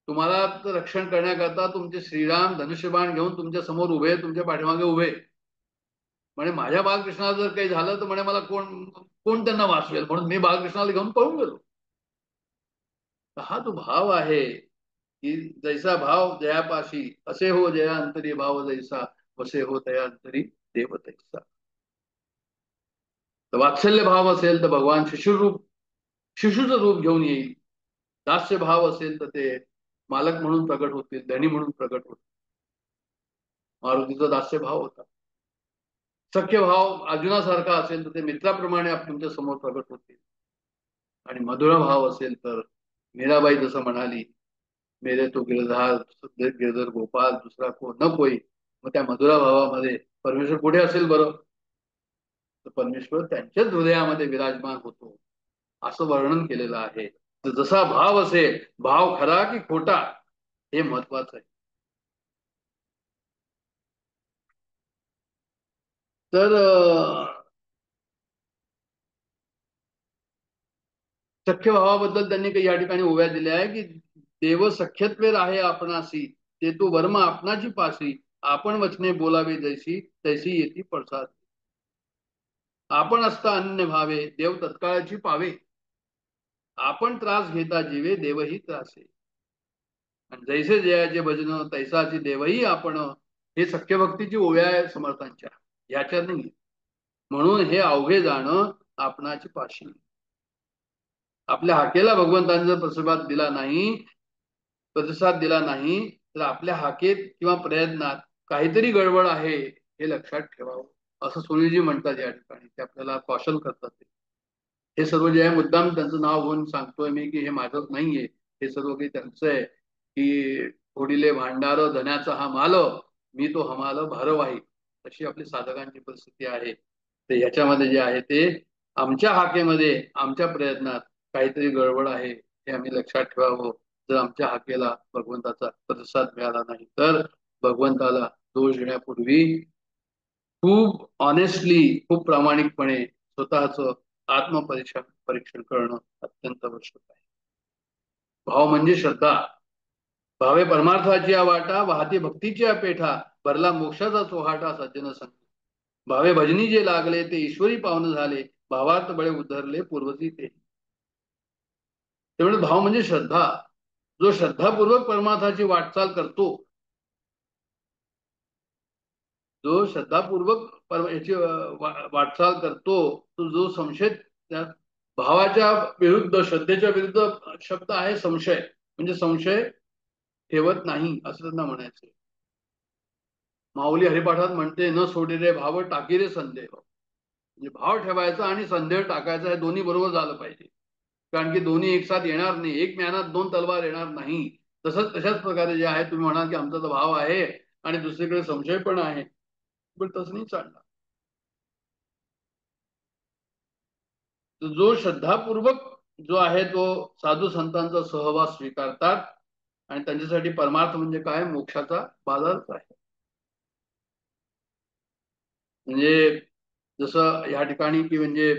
तुम्हाला रक्षण करण्याकरता तुमचे श्रीराम धनुष्यबाण घेऊन तुमच्या समोर उभे, तुमच्या पाठीमागे उभे. म्हणे माझ्या बालकृष्णाला जर काही झालं तर म्हणे मला कोण कोण त्यांना वाचवेल, म्हणून मी बालकृष्णाला घेऊन पळून गेलो. हा तो भाव आहे की जैसा भाव जयापाशी, असे हो जया अंतरी भाव जैसा, वसे हो तया अंतरी देव तैसा. तर वात्सल्य भाव असेल तर भगवान शिशूचं रूप घेऊन येईल. दास्य भाव असेल तर ते मालक म्हणून प्रगट होतील, धनी म्हणून प्रगट होतील. मारुतीचा दास्य भाव होता. सख्य भाव अर्जुनासारखा असेल तर ते मित्राप्रमाणे तुमच्या समोर प्रगट होतील. आणि मधुर भाव असेल तर मीराबाई जसं म्हणाली, मेरे तो गिरधार गिरधर गोपाल दुसरा को न कोई. मग त्या मधुरा भावामध्ये परमेश्वर कुठे असेल बरं? तर परमेश्वर त्यांच्याच हृदयामध्ये विराजमान होतो, असं वर्णन केलेलं आहे. तर जसा भाव असेल, भाव खरा की खोटा हे महत्वाचं आहे. तर सख्य भावाबद्दल त्यांनी काही या ठिकाणी ओव्या दिल्या आहे की देव सख्यत्वे राहे आपणासी, ते तो वर्म आपणाची पासी, आपण वचने बोलावे जैसी तैसी येती पडसाद. आपण असता अन्य भावे देव तत्काळाची पावे, आपण त्रास घेता जीवे देवही त्रासे. आणि जैसे जयाचे भजन तैसाची देवही आपण, हे सख्य भक्तीची ओव्या आहे समर्थांच्या, याच्या नाही. म्हणून हे अवघे जाणं आपणाची पाशी. आपल्या हाकेला भगवंतांनी जर प्रतिसाद दिला नाही तर आपल्या हाकेत किंवा प्रयत्नात काहीतरी गडबड आहे हे लक्षात ठेवावं, असं सुनीलजी म्हणतात या ठिकाणी. ते आपल्याला कौशल करतात. हे सर्व जे आहे मुद्दाम त्यांचं नाव घेऊन सांगतोय मी की हे माझंच नाहीये, हे सर्व काही त्यांचं आहे. की ओढिले भांडार धन्याचा हा माल, मी तो हमाल भारवाही, अशी आपली साधकांची परिस्थिती आहे. तर याच्यामध्ये जे आहे ते आमच्या हाकेमध्ये आमच्या प्रयत्नात काहीतरी गडबड आहे हे आम्ही लक्षात ठेवावं. जर आमच्या हाकेला भगवंताचा प्रतिसाद मिळाला नाही तर भगवंताला दोष देण्यापूर्वी खूप ऑनेस्टली, खूप प्रामाणिकपणे स्वतःच परीक्षण करणं अत्यंत आवश्यक आहे. भाव म्हणजे श्रद्धा. भावे परमार्थाची वाटा, वाहती भक्तीची पेठा, भरला मोक्षाचा चोहाटा सज्जन संग. भावे भजनी जे लागले ते ईश्वरी पावन झाले, भावार्थ बळे उद्धरले पूर्वती ते. त्यामुळे भाव म्हणजे श्रद्धा. जो श्रद्धापूर्वक परमार्थाची वाटचाल करतो, जो श्रद्धापूर्वक याची वाटचाल करतो, तो जो संशय त्या भावाच्या विरुद्ध, श्रद्धेच्या विरुद्ध शब्द आहे संशय. म्हणजे संशय ठेवत नाही असं त्यांना म्हणायचं. माऊली हरिपाठात म्हणते, न सोडी रे भाव टाकी रे संदेह. म्हणजे भाव ठेवायचा आणि संदेह टाकायचा, हे दोन्ही बरोबर झालं पाहिजे. कारण की दोन्ही एक साथ येणार नाही. एक म्यानात दोन तलवार येणार नाही. तशाच प्रकारे जे आहे, तुम्ही म्हणाल की आमचा तर भाव आहे आणि दुसरीकडे संशय पण आहे, पण तसं नाही चालणार. जो श्रद्धापूर्वक जो आहे तो साधू संतांचा सहवास स्वीकारतात आणि त्यांच्यासाठी परमार्थ म्हणजे काय, मोक्षाचा बाजारच आहे. म्हणजे जसं या ठिकाणी की म्हणजे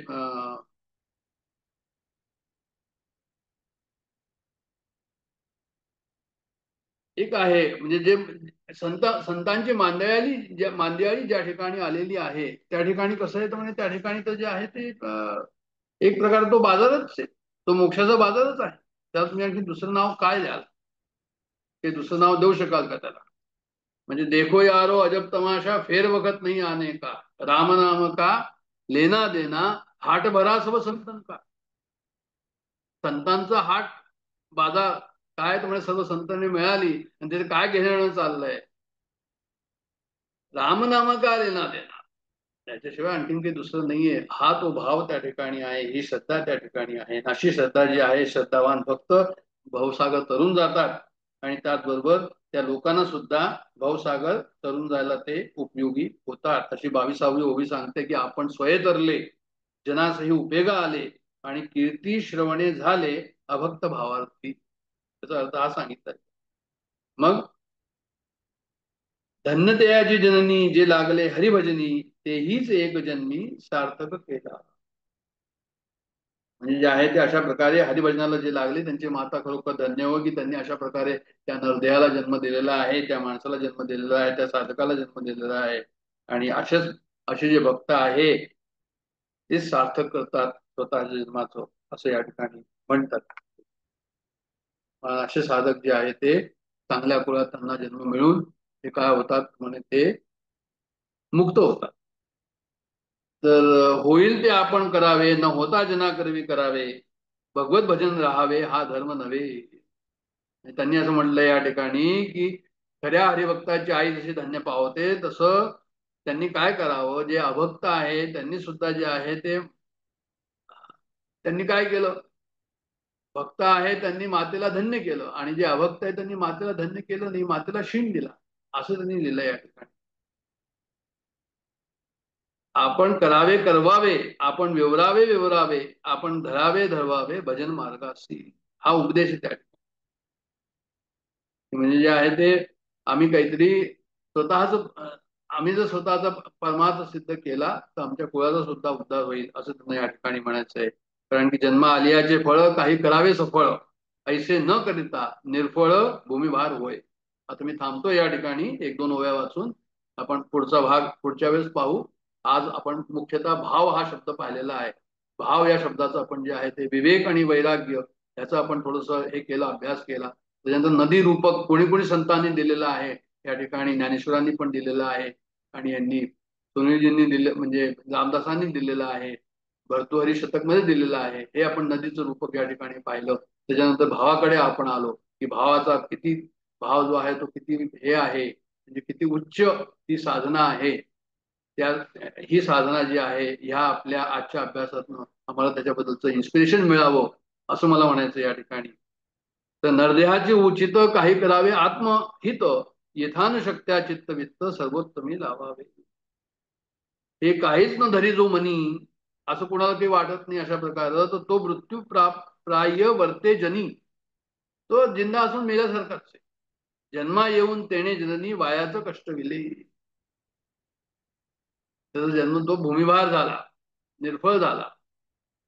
एक आहे म्हणजे जे संतांची मांदियाळी ज्या ठिकाणी आलेली आहे त्या ठिकाणी कसं आहे तर म्हणजे त्या ठिकाणी तर जे आहे ते एक प्रकार तो बाजारच आहे, तो मोक्षाचा बाजारच आहे. त्याला तुम्ही आणखी दुसरं नाव काय द्याल, ते दुसरं नाव देऊ शकाल का त्याला? म्हणजे देखो यारो अजब तमाशा, फेर वखत नाही आने का, राम नाम का लेना देना, हाट भरा सब संतन का. संतांचा हाट बाजार काय तुम्हाला सर्व संतांनी मिळाली आणि तिथे काय घेणं चाललंय, रामनाम का लेना देना, त्याच्याशिवाय आणखीन काही दुसरं नाहीये. हा तो भाव त्या ठिकाणी आहे, ही श्रद्धा त्या ठिकाणी आहे. अशी श्रद्धा जी आहे, श्रद्धावान भक्त भावसागर तरून जातात आणि त्याचबरोबर त्या लोकांना सुद्धा भावसागर तरून जायला ते उपयोगी होतात. अशी 22वी ओवी सांगते की आपण स्वये तरले, जनासही उपयोगा आले आणि कीर्ती श्रवणे झाले अभक्त भावार्थी. त्याचा अर्थ हा सांगितलाय. मग धन्य तेयाची जननी, जे लागले हरिभजनी, तेहीच एक जन्मी सार्थक केला. म्हणजे जे आहे ते अशा प्रकारे हरिभजनाला जे लागले त्यांची माता खरोखर धन्य हो, की त्यांनी अशा प्रकारे त्या नरदेहाला जन्म दिलेला आहे, त्या माणसाला जन्म दिलेला आहे, त्या साधकाला जन्म दिलेला आहे. आणि असे जे भक्त आहे ते सार्थक करतात स्वतःच्या जन्माचं, असं या ठिकाणी म्हणतात. असे साधक जे आहे ते चांगल्या कुळात त्यांना जन्म मिळून ते काय होतात म्हणे, ते मुक्त होतात. तर होईल ते आपण करावे, न होता जना करवी करावे, भगवत भजन राहावे हा धर्म नव्हे. त्यांनी असं म्हटलंय या ठिकाणी की खऱ्या हरिभक्ताची आई जशी धन्य पावते, तसं त्यांनी काय करावं, जे अभक्त आहे त्यांनी सुद्धा जे आहे ते त्यांनी काय केलं, भक्त आहे त्यांनी मातेला धन्य केलं आणि जे अभक्त आहे त्यांनी मातेला धन्य केलं नाही, मातेला शिण दिला, असं त्यांनी लिहिलं या ठिकाणी. आपण करावे करवावे, आपण विवरावे, आपण धरावे भजन मार्गासी, हा उपदेश आहे त्या ठिकाणी. म्हणजे जे आहे ते आम्ही काहीतरी स्वतःच आम्ही जर स्वतःचा परमार्थ सिद्ध केला तर आमच्या कुळाचा सुद्धा उद्धार होईल, असं त्यांना या ठिकाणी म्हणायचं आहे. कारण की जन्म आलियाचे फळ काही करावे सफळ, ऐसे न करिता निर्फळ भूमिभार होय. आता मी थांबतो या ठिकाणी, एक दोन ओव्या वाचून आपण पुढचा भाग पुढच्या वेळेस पाहू. आज आपण मुख्यतः भाव हा शब्द पाहिलेला आहे. भाव या शब्दाचा आपण जे आहे ते विवेक आणि वैराग्य याचा आपण थोडस हे केलं, अभ्यास केला. त्याच्यानंतर नदी रूपक कोणी कोणी संतांनी दिलेला आहे या ठिकाणी, ज्ञानेश्वरांनी पण दिलेला आहे आणि यांनी सुनीलजींनी दिले म्हणजे रामदासांनी दिलेला आहे. भर्तृहरी शतक मध्ये दिलेलं आहे. हे आपण नदीचं रूपक या ठिकाणी पाहिलं. त्याच्यानंतर भावाकडे आपण आलो की भावाचा किती भाव जो आहे तो किती हे आहे, म्हणजे किती उच्च ती साधना आहे. त्या ही साधना जी आहे ह्या आपल्या आजच्या अभ्यासातून आम्हाला त्याच्याबद्दलचं इन्स्पिरेशन मिळावं असं मला म्हणायचं या ठिकाणी. तर नरदेहाची उचित काही करावे आत्महित, येथान शक्त्या चित्तवित्त सर्वोत्तमी लावावे. हे काहीच न धरी जो मनी, असं कोणाला काही वाटत नाही अशा प्रकारं, तर तो मृत्यू प्राय वर्ते जनी, तो जिंदा असून मेल्यासारखाच आहे. जन्मा येऊन तेने जननी वायाचं कष्ट विले. त्याचा जन्म तो भूमिभार झाला, निर्फळ झाला.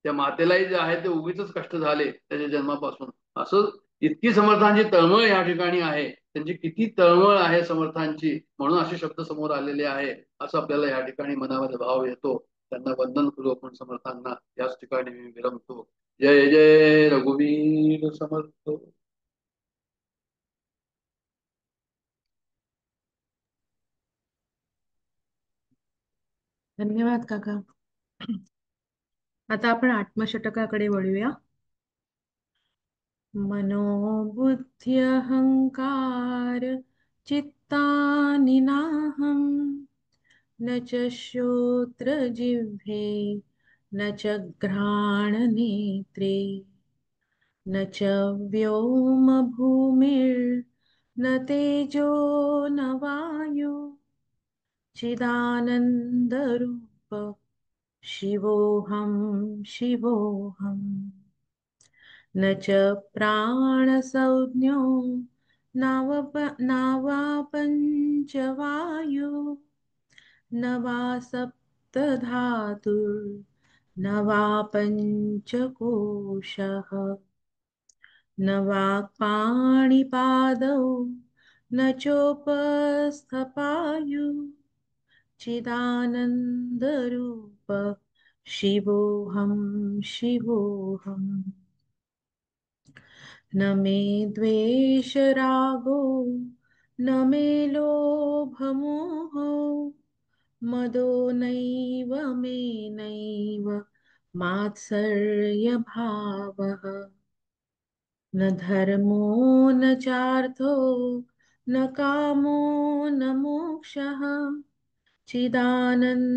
त्या मातेलाही जे आहे ते उगीच कष्ट झाले त्याच्या जन्मापासून. असं इतकी समर्थांची तळमळ या ठिकाणी आहे. त्यांची किती तळमळ आहे समर्थांची, म्हणून असे शब्द समोर आलेले आहे असं आपल्याला या ठिकाणी मनामध्ये भाव येतो. त्यांना वंदन करू आपण समर्थांना. याच ठिकाणी मी विरमतो. जय जय रघुवीर समर्थ. धन्यवाद काका. आता आपण आत्मषटकाकडे वळूया. मनोबुद्धी अहंकार चित्तानि नाहं, न च श्रोत्रजिह्वे न च घ्राणनेत्रे, न च व्योमभूमिर्न तेजो न वायु, चिदानन्दरूप शिवोऽहं शिवोऽहम्। न च प्राणसंज्ञो नावापञ्चवायु, न वा सप्तधातुर्न वा पञ्चकोशः, न वाक्पाणिपादौ न चोपस्थपायु, चिदानन्दरूप शिवोऽहं शिवोऽहम्। न मे द्वेषरागो न मे लोभमोहो, मदो नैव मे नैव मात्सर्यभावः, न धर्मो न चार्थो न कामो न मोक्षः, चिदानन्दरूप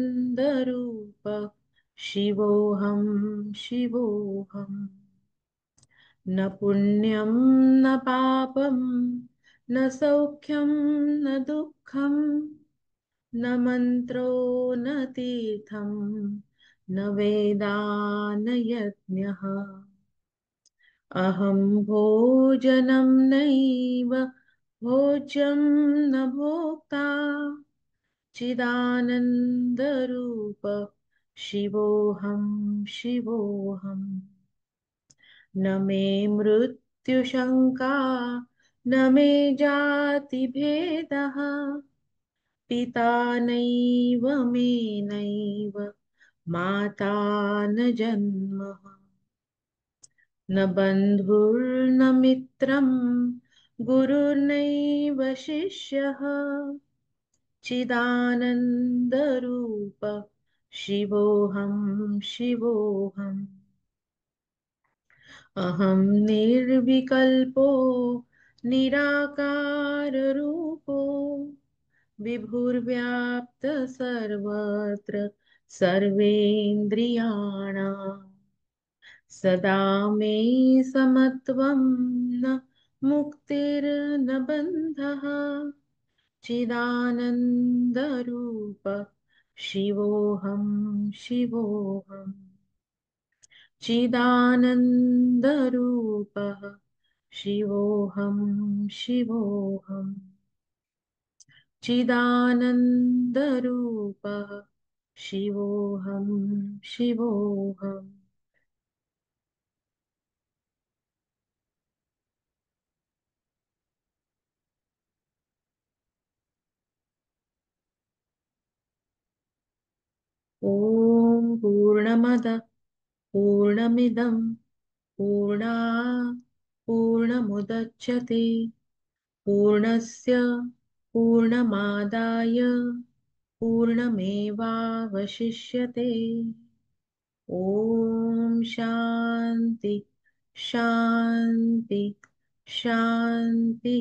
शिवोऽहं शिवोऽहम्। न पुण्यं न पापं न सौख्यं न दुःखं, न मन्त्रो न तीर्थं न वेदा न यज्ञः, अहं भोजनं नैव भोज्यं न भोक्ता, चिदानन्दरूप शिवोऽहं शिवोऽहम्। न मे मृत्युशङ्का न मे जातिभेदः, पिता नैव मे नैव माता न जन्मः, न बन्धुर्न मित्रं गुरुर्नैव शिष्यः, चिदानन्दरूप शिवोऽहं शिवोऽहम्। अहं निर्विकल्पो निराकाररूपो, विभुर्व्याप्त सर्वत्र सर्वेन्द्रियाणाम्, सदा मे समत्वं न मुक्तिर्न बन्धः, चिदानन्दरूप शिवोऽहं शिवोऽहम्। चिदानन्दरूपः शिवोऽहं शिवोऽहम्। चिदानन्दरूपः शिवोऽहं शिवोऽहम्। ॐ पूर्णमदः पूर्णमिदं पूर्णमुदच्यते, पूर्णस्य पूर्णमादाय पूर्णमेवावशिष्यते। ओम शांति शांति शांति।